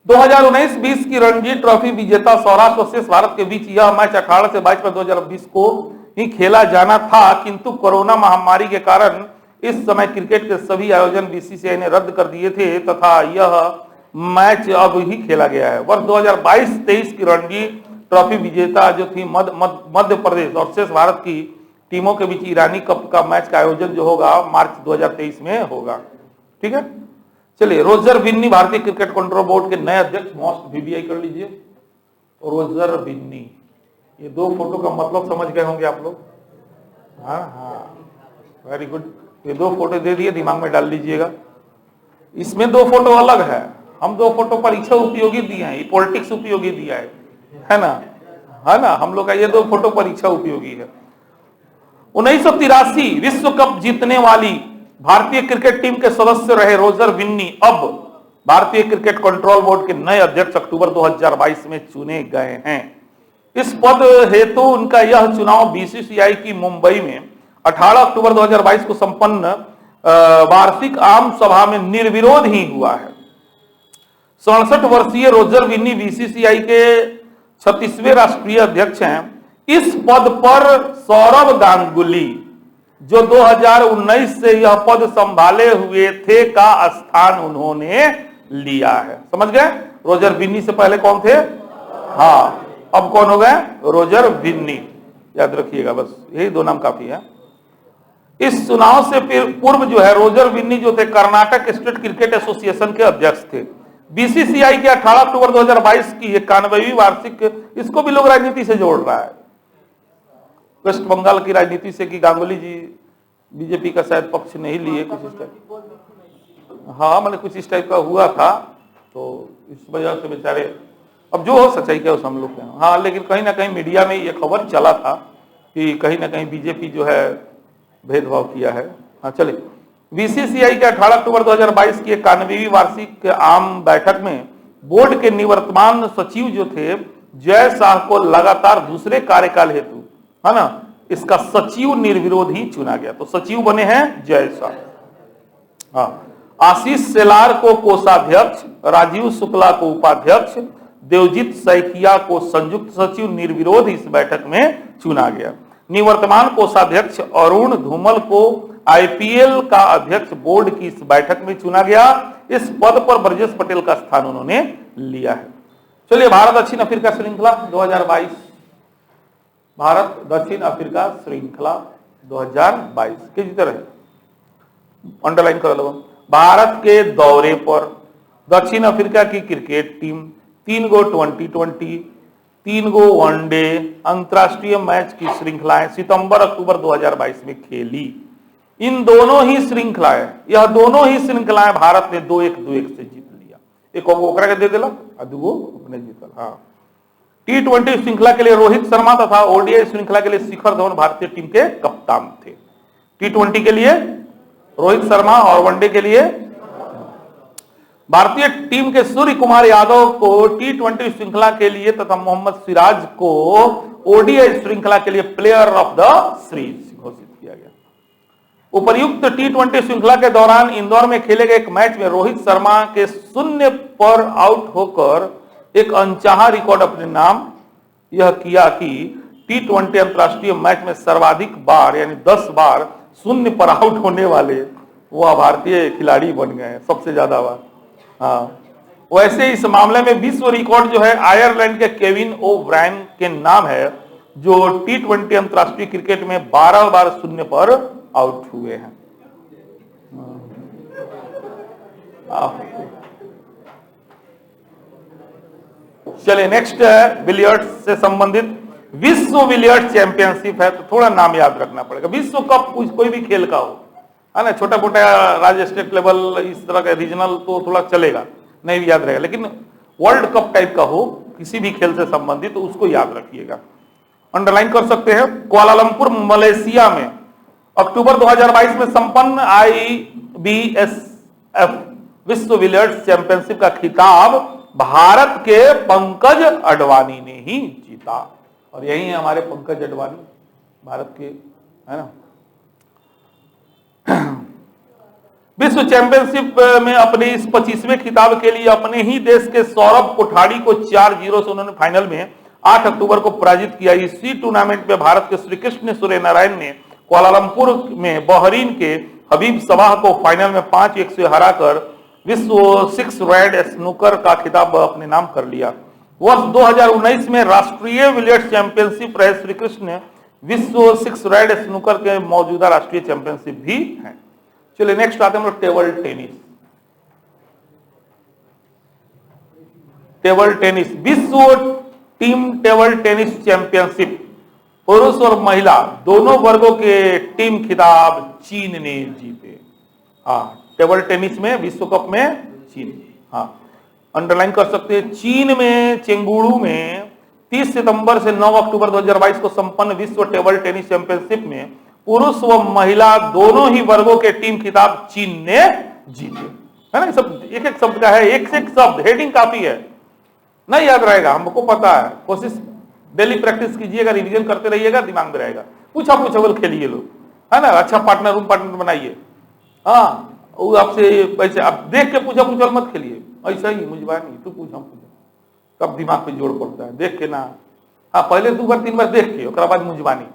2019-20 की रणजी ट्रॉफी विजेता सौराष्ट्र और शेष भारत के बीच यह मैच 18 से 22 फरवरी 2020 को ही खेला जाना था, किंतु कोरोना महामारी के कारण इस समय क्रिकेट के सभी आयोजन बीसीसीआई ने रद्द कर दिए थे तथा यह मैच अब ही खेला गया है। वर्ष 2022-23 की रणजी ट्रॉफी विजेता जो थी मध्य प्रदेश और शेष भारत की टीमों के बीच ईरानी कप का मैच का आयोजन जो होगा मार्च 2023 में होगा। ठीक है, चलिए रोजर बिन्नी भारतीय क्रिकेट कंट्रोल बोर्ड के नए अध्यक्ष, मोस्ट वीवीआई कर लीजिए, रोजर बिन्नी। ये 2 फोटो का मतलब समझ गए होंगे आप लोग। हाँ हाँ, वेरी गुड। ये 2 फोटो दे दिए, दिमाग में डाल लीजिएगा। इसमें 2 फोटो अलग है, हम 2 फोटो परीक्षा उपयोगी दिए हैं, ये पॉलिटिक्स उपयोगी दिया है ना, हम लोग का ये 2 फोटो परीक्षा उपयोगी है। 1983 विश्व कप जीतने वाली भारतीय क्रिकेट टीम के सदस्य रहे रोजर बिन्नी अब भारतीय क्रिकेट कंट्रोल बोर्ड के नए अध्यक्ष अक्टूबर 2022 में चुने गए हैं। इस पद हेतु उनका यह चुनाव बीसीसीआई की मुंबई में 18 अक्टूबर 2022 को संपन्न वार्षिक आम सभा में निर्विरोध ही हुआ है। 67 वर्षीय रोजर विन्नी बीसीसीआई के 36वें राष्ट्रीय अध्यक्ष हैं। इस पद पर सौरव गांगुली, जो 2019 से यह पद संभाले हुए थे, का स्थान उन्होंने लिया है। समझ गए? रोजर विन्नी से पहले कौन थे? हाँ, अब कौन हो गए? रोजर विन्नी। याद रखिएगा, बस यही दो नाम काफी है। इस चुनाव से पूर्व जो है रोजर विन्नी जो थे कर्नाटक स्टेट क्रिकेट एसोसिएशन के अध्यक्ष थे। बीसीसीआई के 18 अक्टूबर 2022 की 91वीं वार्षिक, इसको भी लोग राजनीति से जोड़ रहा है, वेस्ट बंगाल की राजनीति से, कि गांगुली जी बीजेपी का शायद पक्ष नहीं लिए, कुछ इस टाइप, हाँ मतलब कुछ इस टाइप का हुआ था, तो इस वजह से बेचारे, अब जो हो सच्चाई क्या उस हम लोग के, हाँ लेकिन कहीं ना कहीं मीडिया में ये खबर चला था कि कहीं ना कहीं बीजेपी जो है भेदभाव किया है। हाँ चलिए, बीसीसीआई के 18 अक्टूबर 2022 की 91वीं वार्षिक आम बैठक में बोर्ड के निवर्तमान सचिव जो थे जय शाह को लगातार दूसरे कार्यकाल हेतु, है ना, इसका सचिव निर्विरोध ही चुना गया। तो सचिव बने हैं जय शाह। हाँ, आशीष सेलार को कोषाध्यक्ष, राजीव शुक्ला को उपाध्यक्ष, देवजीत सैकिया को संयुक्त सचिव निर्विरोध इस बैठक में चुना गया। निवर्तमान कोषाध्यक्ष अरुण धूमल को आईपीएल का अध्यक्ष बोर्ड की इस बैठक में चुना गया। इस पद पर ब्रजेश पटेल का स्थान उन्होंने लिया है। चलिए, भारत दक्षिण अफ्रीका श्रृंखला 2022, भारत दक्षिण अफ्रीका श्रृंखला 2022 के जीते रहे, अंडरलाइन कर लो। भारत के दौरे पर दक्षिण अफ्रीका की क्रिकेट टीम 3 गो T20, 3 गो वनडे अंतरराष्ट्रीय मैच की श्रृंखलाएं सितंबर अक्टूबर 2022 में खेली। इन दोनों ही श्रृंखलाएं, यह दोनों ही श्रृंखलाएं भारत ने 2-1 से जीत लिया। एक ओकरा के दे दिला, दूगो अपने जीतल। हाँ, T20 श्रृंखला के लिए रोहित शर्मा तथा ओडीआई श्रृंखला के लिए शिखर धवन भारतीय टीम के कप्तान थे। T20 के लिए रोहित शर्मा और वनडे के लिए भारतीय टीम के सूर्य कुमार यादव को T20 श्रृंखला के लिए तथा मोहम्मद सिराज को ओडीआई श्रृंखला के लिए प्लेयर ऑफ द सीरीज घोषित किया गया। उपर्युक्त T20 श्रृंखला के दौरान इंदौर में खेले गए एक मैच में रोहित शर्मा के 0 पर आउट होकर एक अनचाहा रिकॉर्ड अपने नाम यह किया कि T20 अंतरराष्ट्रीय मैच में सर्वाधिक बार यानी 10 बार 0 पर आउट होने वाले वह भारतीय खिलाड़ी बन गए, सबसे ज्यादा बार। हाँ, वैसे इस मामले में विश्व रिकॉर्ड जो है आयरलैंड के केविन ओब्रायन के नाम है, जो T20 अंतरराष्ट्रीय क्रिकेट में 12 बार 0 पर आउट हुए हैं। चलिए, नेक्स्ट है बिलियर्ड्स से संबंधित विश्व बिलियर्ड्स चैंपियनशिप है, तो थोड़ा नाम याद रखना पड़ेगा। विश्व कप कोई भी खेल का हो, है ना, छोटा मोटा राज्य स्टेट लेवल इस तरह का रीजनल तो थोड़ा चलेगा, नहीं भी याद रहेगा, लेकिन वर्ल्ड कप टाइप का हो किसी भी खेल से संबंधित तो उसको याद रखिएगा, अंडरलाइन कर सकते हैं। कुआलालंपुर मलेशिया में अक्टूबर 2022 में संपन्न IBSF विश्व बिलियर्ड्स चैंपियनशिप का खिताब भारत के पंकज अडवाणी ने ही जीता, और यही है हमारे पंकज अडवाणी, भारत के, है ना। विश्व चैंपियनशिप में अपने इस 25वें खिताब के लिए अपने ही देश के सौरभ कोठारी को 4-0 से उन्होंने फाइनल में 8 अक्टूबर को पराजित किया। इसी टूर्नामेंट में भारत के श्री कृष्ण सूर्यनारायण ने कुआलालंपुर में बहरीन के हबीब सबाह को फाइनल में 5-1 से हराकर विश्व 6 रेड स्नूकर का खिताब अपने नाम कर लिया। वर्ष 2019 में राष्ट्रीय बिलियर्ड्स चैंपियनशिप रहे श्री कृष्ण विश्व 6 रेड स्नूकर के मौजूदा राष्ट्रीय चैंपियनशिप भी है। चलिए, नेक्स्ट आते हैं हम लोग टेबल टेनिस। टेबल टेनिस विश्व टीम टेबल टेनिस चैंपियनशिप पुरुष और महिला दोनों वर्गों के टीम खिताब चीन ने जीते। हाँ, टेबल टेनिस में विश्व कप में चीन, हाँ अंडरलाइन कर सकते हैं। चीन में चेंगुड़ू में 30 सितंबर से 9 अक्टूबर 2022 को संपन्न विश्व टेबल टेनिस चैंपियनशिप में पुरुष व महिला दोनों ही वर्गों के टीम खिताब चीन ने जीते। है ना, सब एक एक शब्द का है, एक से एक शब्द, हेडिंग काफी है, नहीं याद रहेगा, हमको पता है। कोशिश डेली प्रैक्टिस कीजिएगा, रिवीजन करते रहिएगा, दिमाग में रहेगा। पूछा पूछा खेलिए लोग, है ना, अच्छा पार्टनर, रूम पार्टनर बनाइए। हाँ, वो आपसे वैसे आप देख के पूछा पूछल मत खेलिए, ऐसा ही मुझबानी तू पूछ हम पूछा, तब दिमाग पे जोड़ पड़ता है, देख के ना। हाँ, पहले 2 बार 3 बार देख के ओकरा बाद मुझबानी।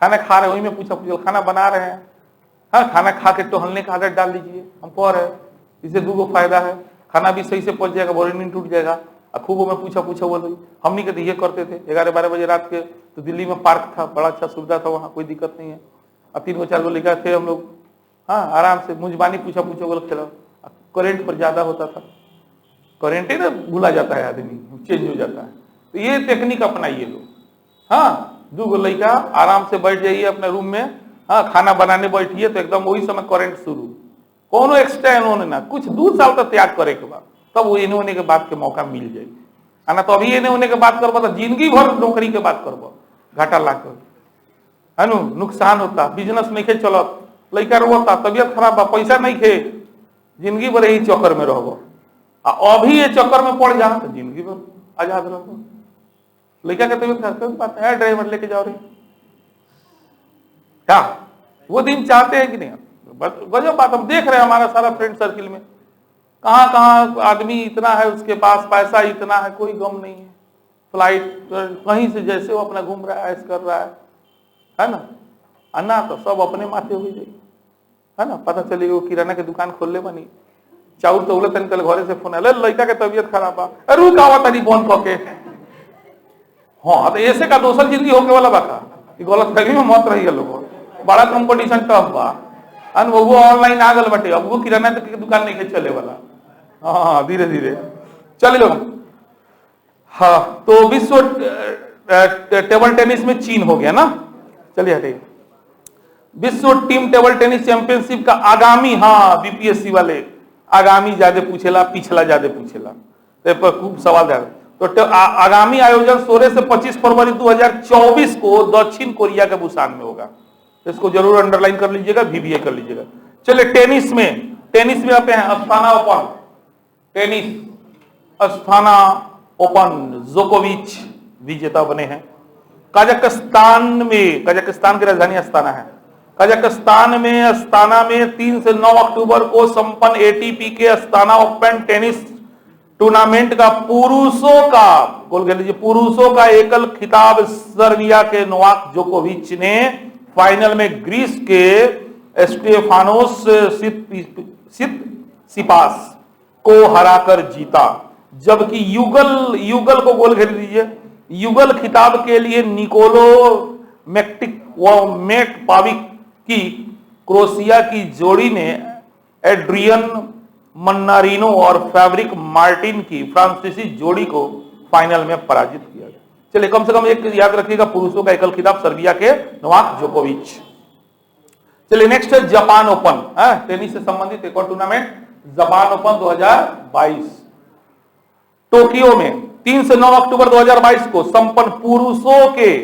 खाना खा रहे वही में पूछा पूछल, खाना बना रहे हैं, हाँ, खाना खा के टहलने का आदत डाल दीजिए, हम कह रहे हैं इससे 2 फायदा है, खाना भी सही से पच जाएगा, बॉडी नहीं टूट जाएगा। खूब में पूछा पूछा बोल, हमनी के तो ये करते थे 11-12 बजे रात के, तो दिल्ली में पार्क था, बड़ा अच्छा सुविधा था, वहाँ कोई दिक्कत नहीं है। अब 3 4 लेकर थे हम लोग, हाँ, आराम से मुझबानी पूछा पूछा बोल खेला। करेंट पर ज्यादा होता था, करेंट ही ना भूला जाता है, आदमी चेंज हो जाता है। तो ये टेक्निक अपनाइए लोग। हाँ, 2 लड़का आराम से बैठ जाइए अपने रूम में, हाँ, खाना बनाने बैठिए तो एकदम वही समय करंट शुरू, कोनो एक्स्ट्रा इन्होंने ना, कुछ 2 साल तक त्याग करे के बाद तब वो इन्हें होने के बाद के मौका मिल जाएगी। ना तो अभी इन्हें होने के बात करबो तो जिंदगी भर नौकरी के बात करबो, घाटा लाकर, है नु, नुकसान होता, बिजनेस नहीं खे चलत, लड़का रोता, तबियत खराब बा, पैसा नहीं खे, जिंदगी भर यही चक्कर में रहो। अभी ये चक्कर में पड़ जा तो जिंदगी भर आजाद रहो। लड़का के तबियत खराब बात है, ड्राइवर लेके जाओ रहे क्या, वो दिन चाहते हैं कि नहीं? गजब बात, हम देख रहे हैं हमारा सारा फ्रेंड सर्किल में, कहाँ कहाँ आदमी इतना है, उसके पास पैसा इतना है, कोई गम नहीं है, फ्लाइट कहीं से जैसे वो अपना घूम रहा है, ऐसे कर रहा है ना, अन्ना तो सब अपने माथे हो जाए, है ना। पता चले वो किराना के दुकान खोल ले बनी, चाउर तो उलट कल घरे से फोन आए, लड़का के तबियत खराब है, रुक आवा तनी फोन करके। हाँ, तो ऐसे का दोसर जिंदगी होके वाला बाका, गलत फहमी में मत रही है लोग, बड़ा कंपटीशन टफ बा, वो ऑनलाइन आ गल बटे, अब वो किराना के दुकान नहीं चले वाला। हाँ, धीरे धीरे चले लो। हाँ, तो विश्व टेबल टेनिस में चीन हो गया ना, चलिए हटे। विश्व टीम टेबल टेनिस चैंपियनशिप का आगामी, हाँ, बीपीएससी वाले आगामी ज्यादा पूछेला, पिछला ज्यादा पूछेला, तो खूब सवाल ज्यादा। तो आगामी आयोजन 16 से 25 फरवरी 2024 को दक्षिण कोरिया के बुसान में होगा, इसको जरूर अंडरलाइन कर लीजिएगा, VBA कर लीजिएगा। चलिए टेनिस में आते हैं, Asthana open tennis, Asthana open, जोकोविच विजेता बने हैं। कजाकिस्तान की राजधानी अस्थाना है। कजाकिस्तान में अस्थाना में 3 से 9 अक्टूबर को संपन्न ATP के अस्थाना ओपन टेनिस टूर्नामेंट का पुरुषों का एकल खिताब सर्बिया के नोवाक जोकोविच ने फाइनल में ग्रीस के स्टेफानोस सिपास को हराकर जीता, जबकि युगल को गोल घेर दीजिए, युगल खिताब के लिए निकोलो मेटपाविक की क्रोएशिया की जोड़ी ने एड्रियन मन्नारिनो और फैब्रिक मार्टिन की फ्रांसीसी जोड़ी को फाइनल में पराजित किया गया। चलिए, कम से कम एक याद रखिएगा, पुरुषों का एकल खिताब सर्बिया के नोवाक जोकोविच। चलिए नेक्स्ट है जापान ओपन, टेनिस से संबंधित एक और टूर्नामेंट, जापान ओपन 2022 टोक्यो में 3 से 9 अक्टूबर 2022 को संपन्न पुरुषों के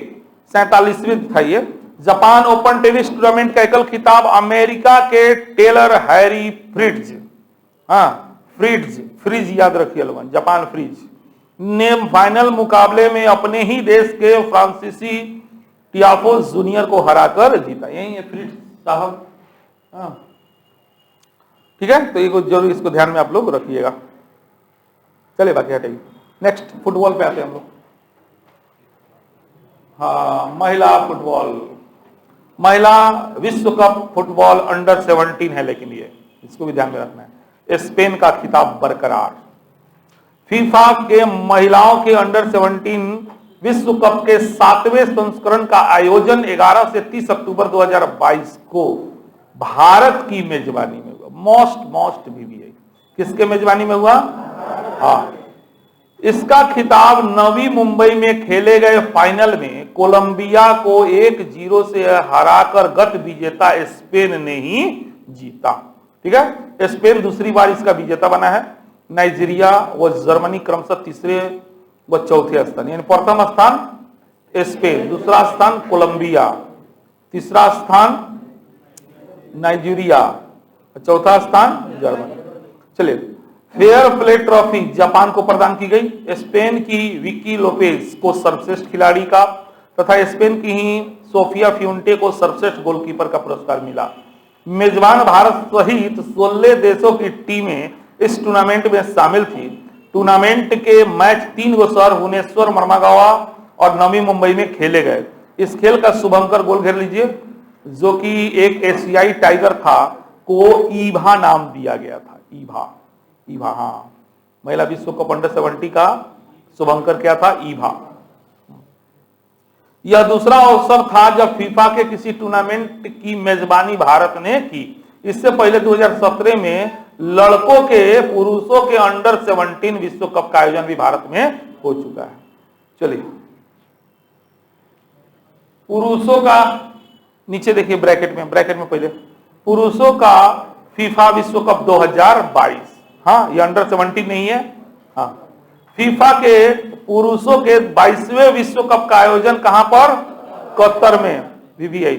47वें था ये जापान ओपन टेनिस टूर्नामेंट का एकल खिताब अमेरिका के टेलर हैरी फ्रिज याद रखिए लोगन, जापान फ्रिज ने फाइनल मुकाबले में अपने ही देश के फ्रांसीसी टियाफो जूनियर को हराकर जीता। यही है फ्रिज साहब, ठीक है। तो ये जरूर इसको ध्यान में आप लोग रखिएगा। चले बाकी हटाइए, नेक्स्ट फुटबॉल पे आते हैं हम लोग। हाँ, महिला विश्व कप फुटबॉल अंडर 17 है, लेकिन ये इसको भी ध्यान में रखना है। स्पेन का खिताब बरकरार। फीफा के महिलाओं के अंडर 17 विश्व कप के 7वें संस्करण का आयोजन 11 से 30 अक्टूबर 2022 को भारत की मेजबानी में हुआ। मोस्ट VBA किसके मेजबानी में हुआ? हाँ, इसका खिताब नवी मुंबई में खेले गए फाइनल में कोलंबिया को 1-0 से हराकर गत विजेता स्पेन ने ही जीता। ठीक है, स्पेन दूसरी बार इसका विजेता बना है। नाइजीरिया व जर्मनी क्रमशः तीसरे व चौथे स्थान, यानी प्रथम स्थान स्पेन, दूसरा स्थान कोलंबिया, तीसरा स्थान नाइजीरिया, चौथा स्थान जर्मनी। चलिए, फेयर प्ले ट्रॉफी जापान को प्रदान की गई। स्पेन की विकी लोपेज को सर्वश्रेष्ठ खिलाड़ी का तथा स्पेन की ही सोफिया फ्यूंटे को सर्वश्रेष्ठ गोलकीपर का पुरस्कार मिला। मेजबान भारत सहित 16 देशों की टीमें इस टूर्नामेंट में शामिल थी। टूर्नामेंट के मैच 3 शहर भुवनेश्वर, मर्मागावा और नवी मुंबई में खेले गए। इस खेल का शुभंकर गोल घेर लीजिए, जो कि एक एशियाई टाइगर था, को ईभा नाम दिया गया था। ईभा, हाँ, महिला विश्व कप अंडर 70 का शुभंकर क्या था? ईभा। यह दूसरा अवसर था जब फीफा के किसी टूर्नामेंट की मेजबानी भारत ने की। इससे पहले 2017 में लड़कों के, पुरुषों के अंडर 17 विश्व कप का आयोजन भी भारत में हो चुका है। चलिए, पुरुषों का नीचे देखिए ब्रैकेट में पहले पुरुषों का फीफा विश्व कप 2022, हाँ, ये अंडर 17 नहीं है। हाँ, फीफा के पुरुषों के 22वें विश्व कप का आयोजन कहां पर? कतर में, VVI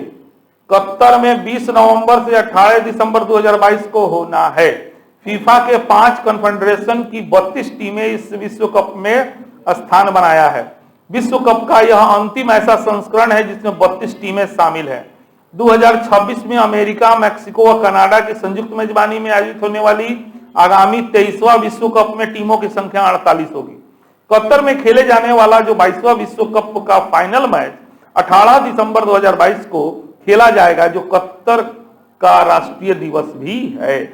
कतर में 20 नवंबर से 18 दिसंबर 2022 को होना है। फीफा के 5 कन्फेडरेशन की 32 टीमें इस विश्व कप में स्थान बनाया है। विश्व कप का यह अंतिम ऐसा संस्करण है जिसमें 32 टीमें शामिल है। 2026 में अमेरिका, मैक्सिको व कनाडा की संयुक्त मेजबानी में आयोजित होने वाली आगामी 23वां विश्व कप में टीमों की संख्या 48 होगी। कतर में खेले जाने वाला जो 22वां विश्व कप का फाइनल मैच 18 दिसंबर 2022 को खेला जाएगा, जो कतर का राष्ट्रीय दिवस भी है।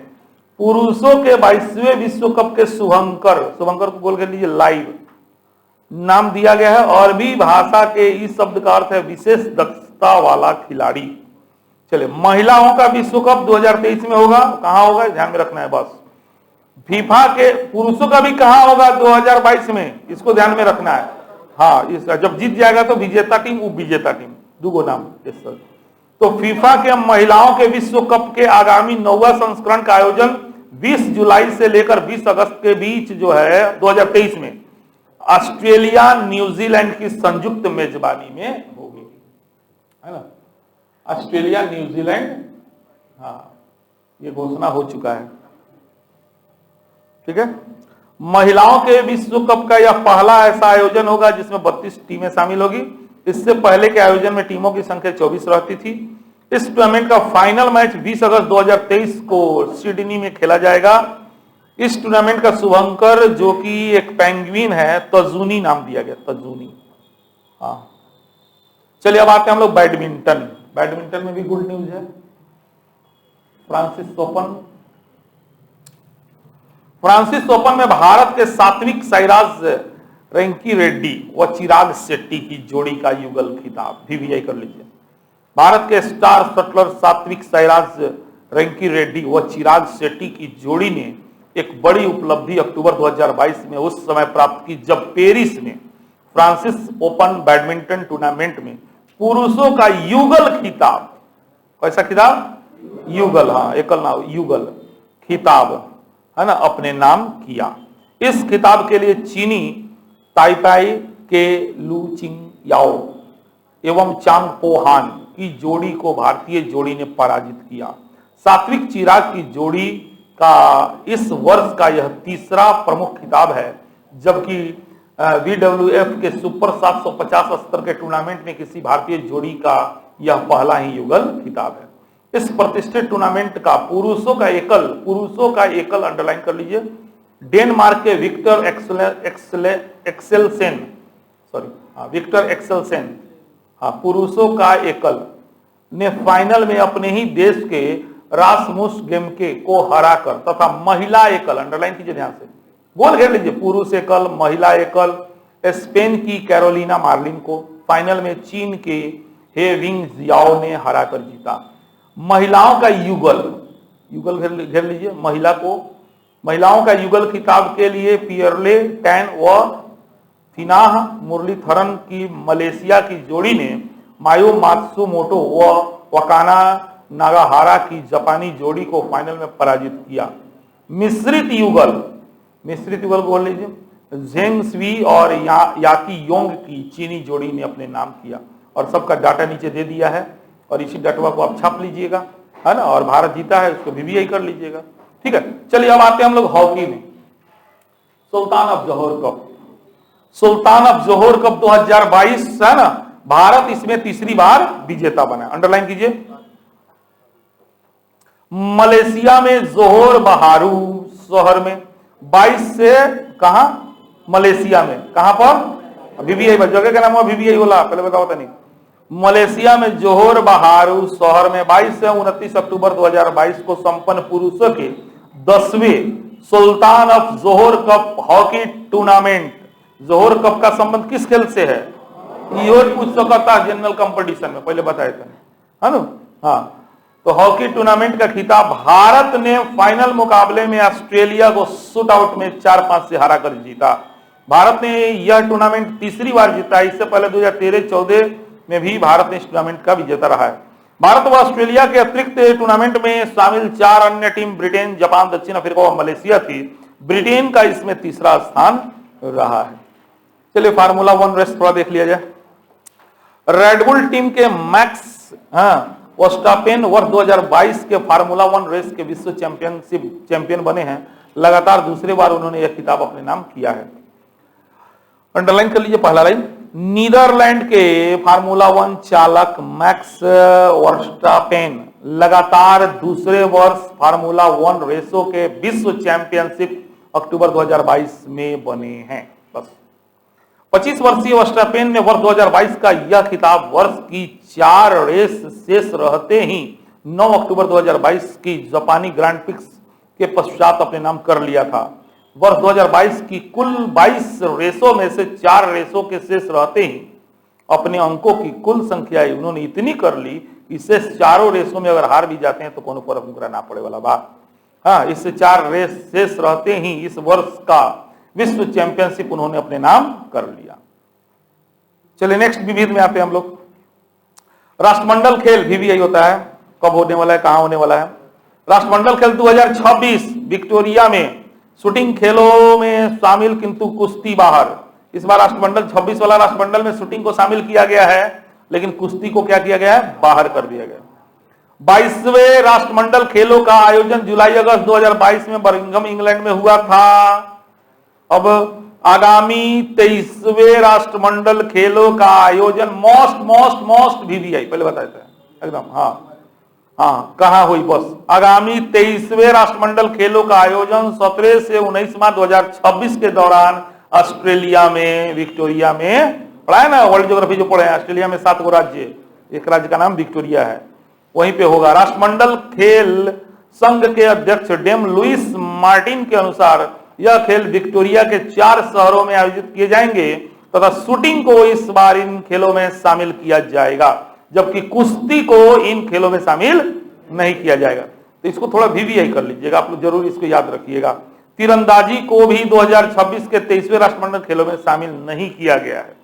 पुरुषों के 22वें विश्व कप के शुभंकर को बोल के लीजिए लाइव नाम दिया गया है। और भी भाषा के इस शब्द का अर्थ है विशेष दक्षता वाला खिलाड़ी। चलिए, महिलाओं का विश्व कप 2023 में होगा। कहां होगा? ध्यान में रखना है बस। फीफा के पुरुषों का भी कहां होगा? 2022 में, इसको ध्यान में रखना है। हाँ, इसका जब जीत जाएगा तो विजेता टीम, उप विजेता टीम, दुगो नाम। सर, तो फीफा के महिलाओं के विश्व कप के आगामी 9वां संस्करण का आयोजन 20 जुलाई से लेकर 20 अगस्त के बीच जो है 2023 में ऑस्ट्रेलिया, न्यूजीलैंड की संयुक्त मेजबानी में होगी, है ना। ऑस्ट्रेलिया, न्यूजीलैंड, हाँ, ये घोषणा हो चुका है। ठीक है, महिलाओं के विश्व कप का यह पहला ऐसा आयोजन होगा जिसमें 32 टीमें शामिल होगी। इससे पहले के आयोजन में टीमों की संख्या 24 रहती थी। इस टूर्नामेंट का फाइनल मैच 20 अगस्त 2023 को सिडनी में खेला जाएगा। इस टूर्नामेंट का शुभंकर, जो कि एक पेंगुइन है, तजुनी नाम दिया गया, तजुनी। हाँ, चलिए अब आते हैं हम लोग बैडमिंटन में भी गुड न्यूज है। फ्रांसिस ओपन में भारत के सात्विक साईराज रैंकी रेड्डी व चिराग शेट्टी की जोड़ी का युगल खिताब। VVI कर लीजिए। भारत के स्टार शटलर सात्विक साईराज रैंकी रेड्डी व चिराग शेट्टी की जोड़ी ने एक बड़ी उपलब्धि अक्टूबर 2022 में उस समय प्राप्त की जब पेरिस में फ्रांसिस ओपन बैडमिंटन टूर्नामेंट में पुरुषों का युगल खिताब, कैसा खिताब? युगल, हाँ, एकल ना, युगल खिताब, है ना, अपने नाम किया। इस खिताब के लिए चीनी ताइपाई के लू चिंग याओ एवं चांग पोहान की जोड़ी को भारतीय जोड़ी ने पराजित किया। सात्विक चिराग की जोड़ी का इस वर्ष का यह तीसरा प्रमुख खिताब है, जबकि WWF के सुपर 750 स्तर के टूर्नामेंट में किसी भारतीय जोड़ी का यह पहला ही युगल खिताब है। इस प्रतिष्ठित टूर्नामेंट का पुरुषों का एकल अंडरलाइन कर लीजिए। डेनमार्क के विक्टर एक्सेलसेन, पुरुषों का एकल ने फाइनल में अपने ही देश के रासमुस गेमके को हराकर तथा महिला एकल, अंडरलाइन कीजिए ध्यान से, गोल घेर लीजिए, पुरुष एकल, महिला एकल, स्पेन की कैरोलिना मार्लिन को, फाइनल में चीन के हे विंग जियाओ ने हराकर जीता। महिलाओं का युगल घेर लीजिए, महिलाओं का युगल खिताब के लिए पियरले टैन व थिनाह मुरलीधरन की मलेशिया की जोड़ी ने मायो मात्सुमोटो व वकाना नागाहारा की जापानी जोड़ी को फाइनल में पराजित किया। मिश्रित युगल बोल लीजिए, जेंग स्वी और याकी योंग की चीनी जोड़ी ने अपने नाम किया। और सबका डाटा नीचे दे दिया है और इसी डाटा को आप छाप लीजिएगा, है ना। और भारत जीता है, उसको VVI कर लीजिएगा। ठीक है, चलिए अब आते हैं हम लोग हॉकी में। Sultan of Johor Cup, Sultan of Johor Cup 2022 है ना, भारत इसमें तीसरी बार विजेता बना। अंडरलाइन कीजिए, मलेशिया में जोहोर बहारू शहर में 22 से कहा, मलेशिया में, कहां पर, VVI जगह का नाम VVI बोला, पहले बताओ था नहीं। मलेशिया में जोहोर बहारू शहर में 22 से 29 अक्टूबर 2022 को संपन्न पुरुषों के 10वें Sultan of Johor Cup hockey tournament. Johor Cup का संबंध किस खेल से है, ये पूछ सकता था जनरल कंपटीशन में, पहले बताए थे, है ना। हाँ, तो हॉकी टूर्नामेंट का खिताब भारत ने फाइनल मुकाबले में ऑस्ट्रेलिया को शूट आउट में 4-5 से हरा कर जीता। भारत ने यह टूर्नामेंट तीसरी बार जीता। इससे पहले 2013-14 में भी भारत ने इस टूर्नामेंट का विजेता रहा है। भारत व ऑस्ट्रेलिया के अतिरिक्त टूर्नामेंट में शामिल 4 अन्य टीम ब्रिटेन, जापान, दक्षिण अफ्रीका और मलेशिया थी। ब्रिटेन का इसमें तीसरा स्थान रहा है। चलिए फार्मूला 1 रेस थोड़ा देख लिया जाए। रेडबुल टीम के मैक्स वर्स्टापेन वर्ष 2022 के फार्मूला 1 रेस के विश्व चैंपियन बने हैं। लगातार दूसरी बार उन्होंने यह खिताब अपने नाम किया है। अंडरलाइन कर लीजिए पहला लाइन। नीदरलैंड के फार्मूला 1 चालक मैक्स वर्स्टापेन लगातार दूसरे वर्ष फार्मूला 1 रेसों के विश्व चैंपियनशिप अक्टूबर 2022 में बने हैं। बस 25 वर्षीय वर्स्टापेन ने वर्ष 2022 का यह खिताब वर्ष की 4 रेस शेष रहते ही 9 अक्टूबर 2022 की जापानी ग्रैंड प्रिक्स के पश्चात अपने नाम कर लिया था। वर्ष 2022 की कुल 22 रेसों में से 4 रेसों के शेष रहते ही अपने अंकों की कुल संख्या उन्होंने इतनी कर ली कि शेष 4 रेसों में अगर हार भी जाते हैं तो कोनो फर्क ना पड़े वाला बात। हाँ, इससे 4 रेस शेष रहते ही इस वर्ष का विश्व चैंपियनशिप उन्होंने अपने नाम कर लिया। चलिए नेक्स्ट विविध में आते हैं हम लोग। राष्ट्रमंडल खेल VVI होता है, कब होने वाला है, कहां होने वाला है। राष्ट्रमंडल खेल 2026 विक्टोरिया में शूटिंग खेलों में शामिल किंतु कुश्ती बाहर। इस बार राष्ट्रमंडल 26 वाला राष्ट्रमंडल में शूटिंग को शामिल किया गया है, लेकिन कुश्ती को क्या किया गया है, बाहर कर दिया गया। 22वें राष्ट्रमंडल खेलों का आयोजन जुलाई-अगस्त 2022 में बर्मिंघम इंग्लैंड में हुआ था। अब आगामी 23वें राष्ट्रमंडल खेलों का आयोजन मोस्ट VVI पहले बताए थे एकदम। हाँ कहां हुई, बस आगामी 23वें राष्ट्रमंडल खेलों का आयोजन 17 से 19 मार्च 2026 के दौरान ऑस्ट्रेलिया में विक्टोरिया में, पढ़ा है ना वर्ल्ड ज्योग्राफी जो पढ़े हैं, ऑस्ट्रेलिया में 7 राज्य, एक राज्य का नाम विक्टोरिया है, वहीं पे होगा। राष्ट्रमंडल खेल संघ के अध्यक्ष डेम लुइस मार्टिन के अनुसार यह खेल विक्टोरिया के 4 शहरों में आयोजित किए जाएंगे तथा शूटिंग को इस बार इन खेलों में शामिल किया जाएगा, जबकि कुश्ती को इन खेलों में शामिल नहीं किया जाएगा। तो इसको थोड़ा VVI कर लीजिएगा, आप लोग जरूर इसको याद रखिएगा। तीरंदाजी को भी 2026 के 23वें राष्ट्रमंडल खेलों में शामिल नहीं किया गया है।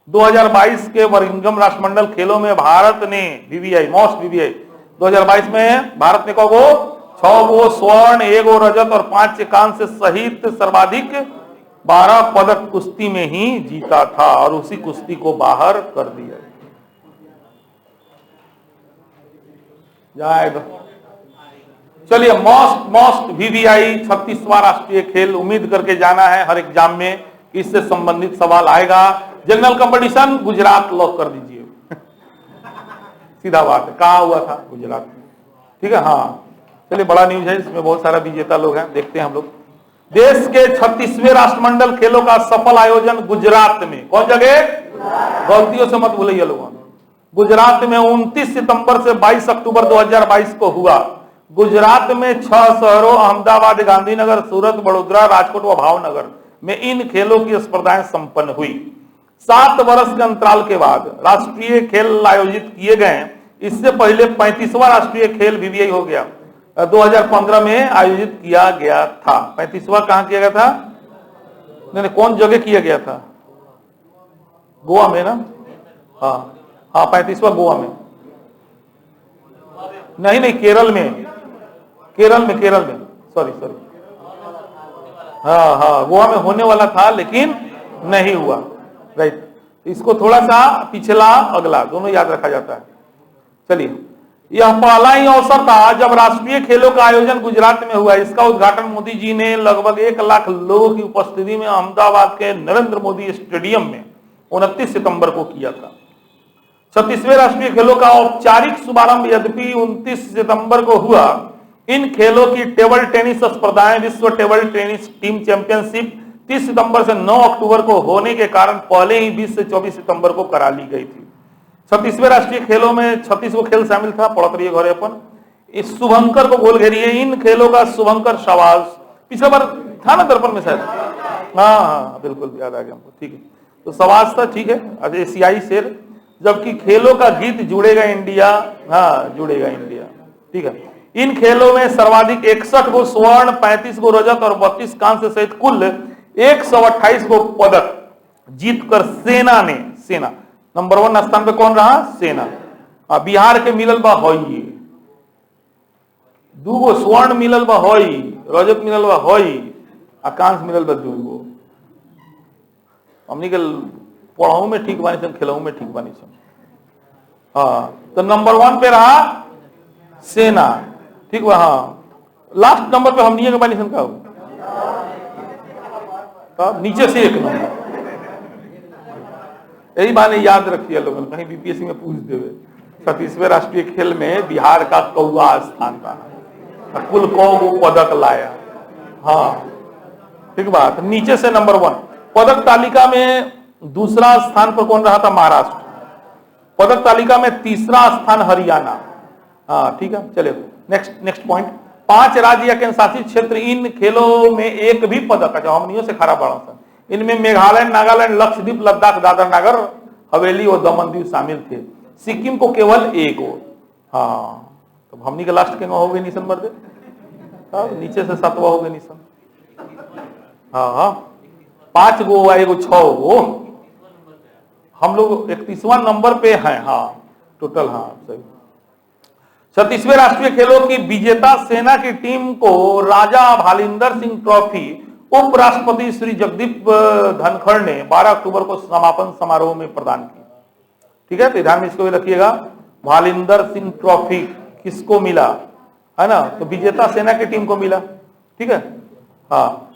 2022 के बर्मिंघम राष्ट्रमंडल खेलों में भारत ने मोस्ट VVI 2022 में भारत ने 6 गो स्वर्ण, 1 गो रजत और 5 कांस्य सहित सर्वाधिक 12 पदक कुश्ती में ही जीता था और उसी कुश्ती को बाहर कर दिया जाएगा। चलिए मोस्ट VVI 36वां राष्ट्रीय खेल, उम्मीद करके जाना है हर एग्जाम में इससे संबंधित सवाल आएगा। जनरल कंपटीशन गुजरात लॉक कर दीजिए सीधा बात है, कहां हुआ था, गुजरात में, ठीक है। हाँ चलिए बड़ा न्यूज है, इसमें बहुत सारा विजेता लोग हैं, देखते हैं हम लोग। देश के 36वें राष्ट्रमंडल खेलों का सफल आयोजन गुजरात में, कौन जगह, गलतियों से मत भूलिए लोगों, गुजरात में 29 सितंबर से 22 अक्टूबर 2022 को हुआ। गुजरात में 6 शहरों अहमदाबाद, गांधीनगर, सूरत, बड़ोदरा, राजकोट व भावनगर में इन खेलों की स्पर्धाएं संपन्न हुई। 7 वर्ष के अंतराल के बाद राष्ट्रीय खेल आयोजित किए गए। इससे पहले 35वां राष्ट्रीय खेल VVI हो गया, 2015 में आयोजित किया गया था। 35वां कहां किया गया था, नहीं कौन जगह किया गया था, गोवा में ना। हाँ 35वां गोवा में, नहीं केरल में सॉरी हाँ गोवा में होने वाला था लेकिन नहीं हुआ, राइट। इसको थोड़ा सा पिछला अगला दोनों याद रखा जाता है। चलिए यह पहला ही अवसर था जब राष्ट्रीय खेलों का आयोजन गुजरात में हुआ। इसका उद्घाटन मोदी जी ने लगभग 1 लाख लोगों की उपस्थिति में अहमदाबाद के नरेंद्र मोदी स्टेडियम में 29 सितंबर को किया था। 36वें राष्ट्रीय खेलों का औपचारिक शुभारंभ यद्यपि 29 सितंबर को हुआ, इन खेलों की टेबल टेनिस स्पर्धाएं विश्व टेबल टेनिस टीम चैंपियनशिप 30 सितंबर से 9 अक्टूबर को होने के कारण पहले ही 20 से 24 सितंबर को करा ली गई थी। 36वें राष्ट्रीय खेलों में 36 को खेल शामिल था। पढ़त रहिए घरे अपन। इस शुभंकर को गोल घेरिए। इन खेलों का शुभंकर शहबाज पिछले बार था ना दर्पण में शायद। हाँ बिल्कुल याद आ गया हमको। ठीक है, तो शहबाज था, ठीक है, एशियाई शेर। जबकि खेलों का गीत जुड़ेगा इंडिया, हाँ जुड़ेगा इंडिया, ठीक है। इन खेलों में सर्वाधिक 61 को स्वर्ण, 35 को रजत और 32 कांस्य सहित कुल 128 को पदक जीतकर सेना नंबर 1 स्थान पे कौन रहा? सेना। बिहार के मिलल बा हई, 2 गो स्वर्ण मिलल बा हई, रजत मिलल बा हई, कांस्य मिलल बा 2 गो। हमनी के पढ़ाऊ में ठीक बानी सन, खेलऊ में ठीक बानी सन। हाँ, तो नंबर 1 पे रहा सेना, ठीक बा। हाँ, लास्ट नंबर पे हमनी के बानी सन का नीचे से 1 नंबर। यही बाने याद रखिए लोगों, कहीं बीपीएससी में पूछ देवे। 36वें राष्ट्रीय खेल में बिहार का कौवा स्थान था, कुल 9 पदक लाया। हाँ ठीक बात। नीचे से नंबर 1 पदक तालिका में दूसरा स्थान पर कौन रहा था? महाराष्ट्र। पदक तालिका में तीसरा स्थान हरियाणा। हाँ ठीक है, चलिए नेक्स्ट पॉइंट। 5 राज्य या केंद्र शासित क्षेत्र इन खेलों में एक भी पदक, अच्छा हमनियों से खराब बढ़ा था। इनमें मेघालय, नागालैंड, लक्षद्वीप, लद्दाख, दादर नगर हवेली और दमन दीव शामिल थे। सिक्किम को केवल 1 और। हाँ, तो हमनी के लास्ट के हो गए निशन मर दे, नीचे से 7वां हो गए निशन। हाँ 5 गो 6 गो, हम लोग 31वां नंबर पे हैं। हाँ टोटल, हाँ सही। 36वें राष्ट्रीय खेलों की विजेता सेना की टीम को राजा भालिंदर सिंह ट्रॉफी उपराष्ट्रपति श्री जगदीप धनखड़ ने 12 अक्टूबर को समापन समारोह में प्रदान की। ठीक है, तो ध्यान में इसको भी रखिएगा। भालिंदर सिंह ट्रॉफी किसको मिला है ना? तो विजेता सेना की टीम को मिला। ठीक है। हाँ,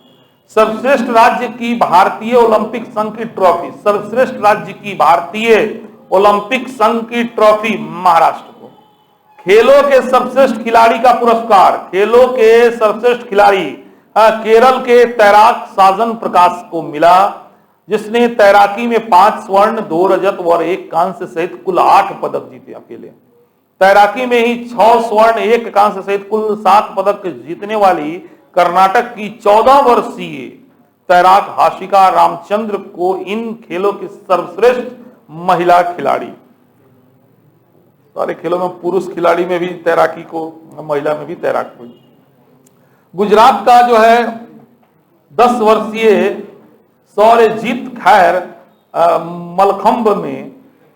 सर्वश्रेष्ठ राज्य की भारतीय ओलंपिक संघ की ट्रॉफी, सर्वश्रेष्ठ राज्य की भारतीय ओलंपिक संघ की ट्रॉफी महाराष्ट्र को। खेलों के सर्वश्रेष्ठ खिलाड़ी का पुरस्कार, खेलों के सर्वश्रेष्ठ खिलाड़ी केरल के तैराक साजन प्रकाश को मिला, जिसने तैराकी में 5 स्वर्ण, 2 रजत और 1 कांस्य सहित कुल 8 पदक जीते अकेले। तैराकी में ही 6 स्वर्ण, 1 कांस्य सहित कुल 7 पदक जीतने वाली कर्नाटक की 14 वर्षीय तैराक हाशिका रामचंद्र को इन खेलों की सर्वश्रेष्ठ महिला खिलाड़ी। सारे खेलों में पुरुष खिलाड़ी में भी तैराकी को, महिला में भी तैराक हुई। गुजरात का जो है 10 वर्षीय सौर्यजीत खैर मलखंब में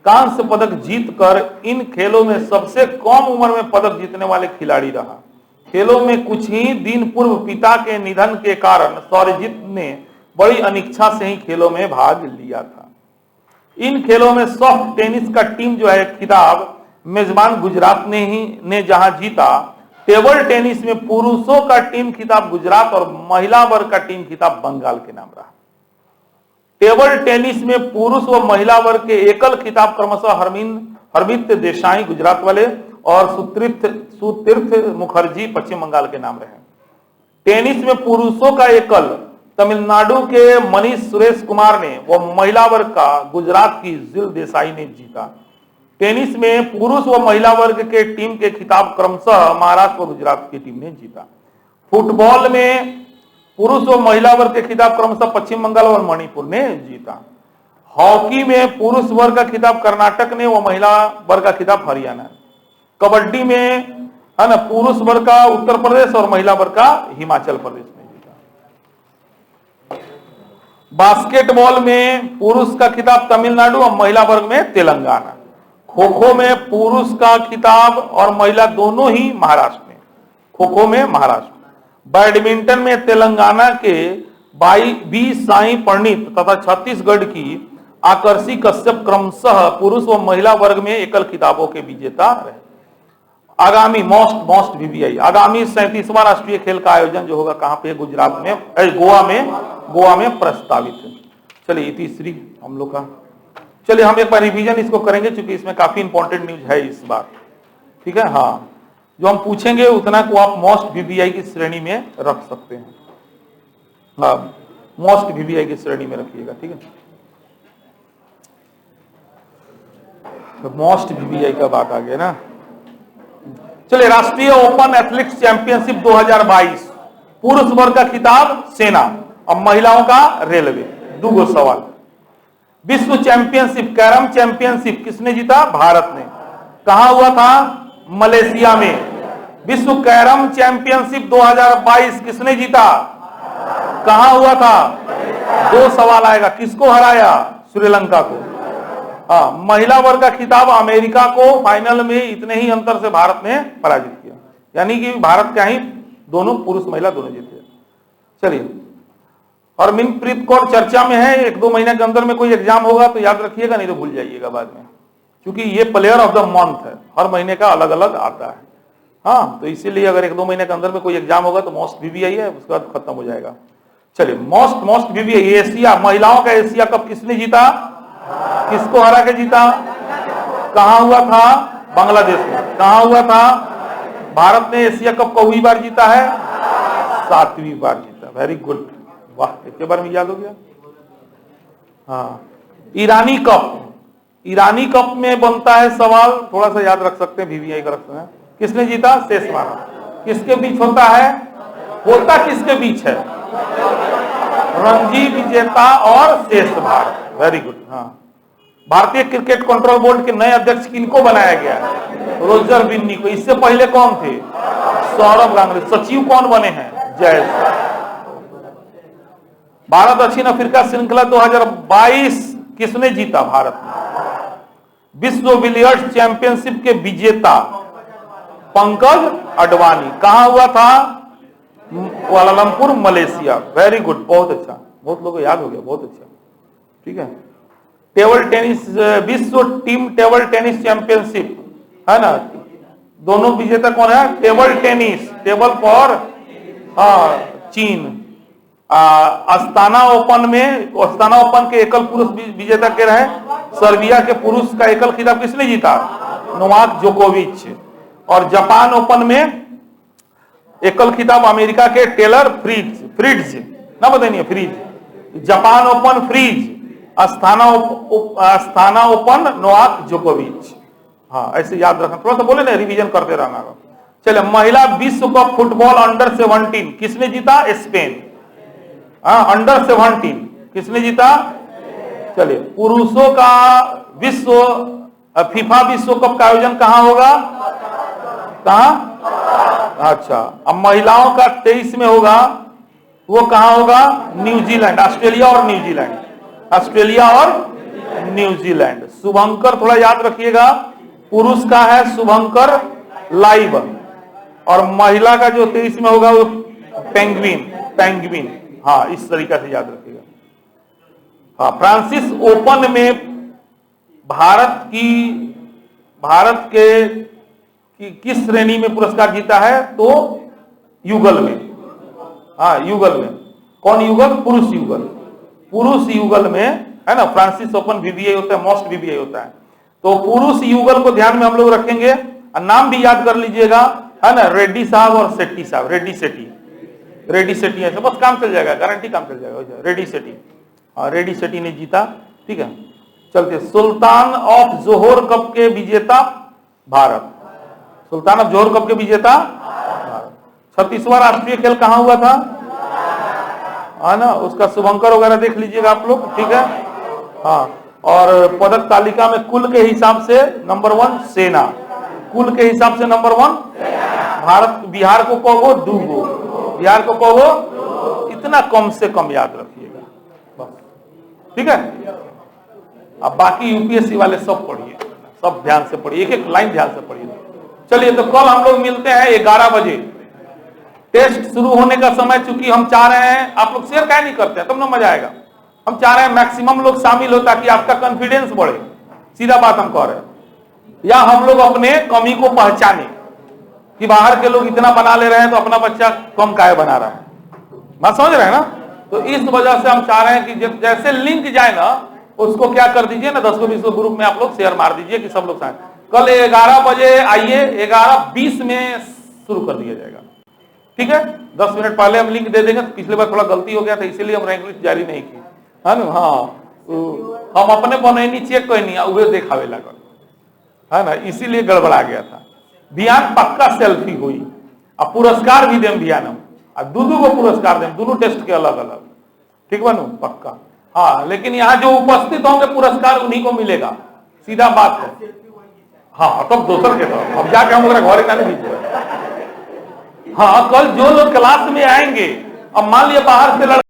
कांस्य पदक जीतकर इन खेलों में सबसे कम उम्र में पदक जीतने वाले खिलाड़ी रहा। खेलों में कुछ ही दिन पूर्व पिता के निधन के कारण सौर्यजीत ने बड़ी अनिच्छा से ही खेलों में भाग लिया था। इन खेलों में सॉफ्ट टेनिस का टीम जो है खिताब मेजबान गुजरात ने जहां जीता, टेबल टेनिस में पुरुषों का टीम खिताब गुजरात और महिला वर्ग का टीम खिताब बंगाल के नाम रहा। टेबल टेनिस में पुरुष व महिला वर्ग के एकल खिताब क्रमशः हरमित देसाई गुजरात वाले और सुतीर्थ मुखर्जी पश्चिम बंगाल के नाम रहे। टेनिस में पुरुषों का एकल तमिलनाडु के मनीष सुरेश कुमार ने व महिला वर्ग का गुजरात की जिल देसाई ने जीता। टेनिस में पुरुष व महिला वर्ग के टीम के खिताब क्रमशः महाराष्ट्र व गुजरात की टीम ने जीता। फुटबॉल में पुरुष व महिला वर्ग के खिताब क्रमशः पश्चिम बंगाल और मणिपुर ने जीता। हॉकी में पुरुष वर्ग का खिताब कर्नाटक ने व महिला वर्ग का खिताब हरियाणा। कबड्डी में है ना, पुरुष वर्ग का उत्तर प्रदेश और महिला वर्ग का हिमाचल प्रदेश ने जीता। बास्केटबॉल में पुरुष का खिताब तमिलनाडु और महिला वर्ग में तेलंगाना। खो खो में पुरुष का खिताब और महिला दोनों ही महाराष्ट्र में, खो खो में महाराष्ट्र। बैडमिंटन में तेलंगाना के बी साई प्रणीत तथा छत्तीसगढ़ की आकर्षी कश्यप क्रमशः पुरुष व महिला वर्ग में एकल खिताबों के विजेता रहे। आगामी मोस्ट वीवीआई, आगामी 37वां राष्ट्रीय खेल का आयोजन जो होगा कहां पे? गुजरात में, गोवा में प्रस्तावित है। चलिए तीसरी हम लोग का, चलिए हम एक बार रिवीजन इसको करेंगे क्योंकि इसमें काफी इंपॉर्टेंट न्यूज है इस बार, ठीक है। हाँ, जो हम पूछेंगे उतना को आप मोस्ट वीवीआई की श्रेणी में रख सकते हैं। हाँ, मोस्ट वीवीआई की श्रेणी में रखिएगा, ठीक है। तो मोस्ट वीवीआई का बात आ गया ना। चलिए, राष्ट्रीय ओपन एथलेटिक्स चैंपियनशिप 2022, पुरुष वर्ग का खिताब सेना और महिलाओं का रेलवे। दो सवाल। विश्व चैंपियनशिप, कैरम चैंपियनशिप किसने जीता? भारत ने। कहां हुआ था? मलेशिया में। विश्व कैरम चैंपियनशिप 2022 किसने जीता? कहां हुआ था? दो सवाल आएगा, किसको हराया? श्रीलंका को। हाँ, महिला वर्ग का खिताब अमेरिका को फाइनल में इतने ही अंतर से भारत ने पराजित किया, यानी कि भारत का ही दोनों पुरुष महिला दोनों जीते। चलिए, हरमनप्रीत कौर चर्चा में है। 1-2 महीने के अंदर में कोई एग्जाम होगा तो याद रखिएगा, नहीं तो भूल जाइएगा बाद में, क्योंकि ये प्लेयर ऑफ द मंथ है, हर महीने का अलग अलग आता है। हाँ, तो इसीलिए अगर 1-2 महीने के अंदर में कोई एग्जाम होगा तो मोस्ट वीवीआई है, उसके बाद खत्म हो जाएगा। चलिए, मोस्ट वीवीआई एशिया, महिलाओं का एशिया कप किसने जीता? किसको हरा के जीता? कहां हुआ था? बांग्लादेश में। कहां हुआ था? भारत ने एशिया कप को हुई बार जीता है? 7वीं बार जीता। वेरी गुड, वाह, एक बार में याद हो गया। हाँ, ईरानी कप में बनता है सवाल, थोड़ा सा याद रख सकते हैं, वीवीआई का रख सकते हैं। किसने जीता? शेष भारत। किसके बीच होता है? होता किसके बीच है? रणजी विजेता और शेष भारत। Very good. हाँ, भारतीय क्रिकेट कंट्रोल बोर्ड के नए अध्यक्ष किनको बनाया गया है? रोजर बिन्नी को। इससे पहले कौन थे? सौरभ गांगुली। सचिव कौन बने हैं? जय। भारत दक्षिण अफ्रीका श्रृंखला 2022 किसने जीता? भारत ने। विश्व बिलियर्ड्स चैंपियनशिप के विजेता पंकज अडवाणी। कहां हुआ था? Kuala Lumpur, Malaysia. वेरी गुड, बहुत अच्छा, बहुत लोगों को याद हो गया, बहुत अच्छा, ठीक है। टेबल टेनिस, विश्व टीम टेबल टेनिस चैंपियनशिप है ना, दोनों विजेता कौन है? टेबल टेनिस, टेबल फॉर चीन। अस्ताना ओपन के एकल पुरुष विजेता के रहे सर्बिया के। पुरुष का एकल खिताब किसने जीता? नोवाक जोकोविच। और जापान ओपन में एकल खिताब अमेरिका के टेलर फ्रिट्ज ना बताइए, Fritz. Japan Open Fritz, Astana Open Novak जोकोविच। हाँ, ऐसे याद रखना, थोड़ा सा बोले ना, रिवीजन करते रहना। चले, महिला विश्व कप फुटबॉल अंडर 17 किसने जीता? स्पेन। हाँ, अंडर 17 किसने जीता? चलिए, पुरुषों का फीफा विश्व कप का आयोजन कहां होगा? कहां? अच्छा, अब महिलाओं का 23 में होगा, वो कहां होगा? न्यूजीलैंड। ऑस्ट्रेलिया और न्यूजीलैंड। शुभंकर थोड़ा याद रखिएगा, पुरुष का है शुभंकर लाइव, और महिला का जो 23 में होगा वो पेंगुइन। हाँ, इस तरीका से याद रखिएगा। हाँ, फ्रांसिस ओपन में भारत के किस श्रेणी में पुरस्कार जीता है? तो युगल में। हाँ, युगल में। कौन युगल? पुरुष युगल में है ना। फ्रांसिस ओपन वीवीआई होता है, मोस्ट वीवीआई होता है। तो पुरुष युगल को ध्यान में हम लोग रखेंगे, और नाम भी याद कर लीजिएगा, है ना, रेड्डी साहब और शेट्टी साहब। रेड्डी सेट्टी ऐसे बस काम चल जाएगा, गारंटी काम चल जाएगा। रेड्डी सेट्टी, हाँ, रेड्डी सेट्टी ने जीता, ठीक है। चलते, सुल्तान ऑफ जोहोर कप के विजेता भारत। सुल्तान ऑफ जोहोर कप के विजेता भारत। 36वां राष्ट्रीय खेल कहां हुआ था? है ना, उसका शुभंकर वगैरह देख लीजिएगा आप लोग, ठीक है। हाँ, और पदक तालिका में कुल के हिसाब से नंबर 1 सेना, कुल के हिसाब से नंबर 1 भारत। बिहार को कहोगे 2, बिहार को कहोगे, इतना कम से कम याद रखिएगा बस, ठीक है। अब बाकी यूपीएससी वाले सब पढ़िए, सब ध्यान से पढ़िए, एक एक लाइन ध्यान से पढ़िए। चलिए, तो कल हम लोग मिलते हैं 11 बजे। टेस्ट शुरू होने का समय, चूंकि हम चाह रहे हैं, आप लोग शेयर क्या नहीं करते हैं, तब ना मजा आएगा। हम चाह रहे हैं मैक्सिमम लोग शामिल हो ताकि आपका कॉन्फिडेंस बढ़े, सीधा बात हम कह रहे हैं। या हम लोग अपने कमी को पहचाने, कि बाहर के लोग इतना बना ले रहे हैं तो अपना बच्चा कम काहे बना रहा है। बात समझ रहे हैं ना। तो इस वजह से हम चाह रहे हैं कि जैसे लिंक जाए ना उसको क्या कर दीजिए ना 10 को 20 को ग्रुप में आप लोग शेयर मार दीजिए कि सब लोग साथ। कल 11 बजे आइए, 11:20 में शुरू कर दिया जाएगा, ठीक है। 10 मिनट पहले हम लिंक दे देंगे। तो पिछले बार थोड़ा गलती हो गया था इसीलिए हम रैंक लिस्ट जारी नहीं की है ना। हाँ हम अपने बनैनी चेक कोई नहीं उहे देखावे लागल है ना, इसीलिए गड़बड़ा गया था। बिहान पक्का सेल्फी हुई और पुरस्कार भी देम बिहान हम और दू को पुरस्कार देम, दोनों टेस्ट के अलग अलग, ठीक बनू पक्का। हाँ लेकिन यहाँ जो उपस्थित होंगे पुरस्कार उन्हीं को मिलेगा, सीधा बात है। हाँ तब दोसर के तो अब जाके हम घर का नहीं भेजे। हाँ कल जो लोग क्लास में आएंगे, अब मान लिया बाहर से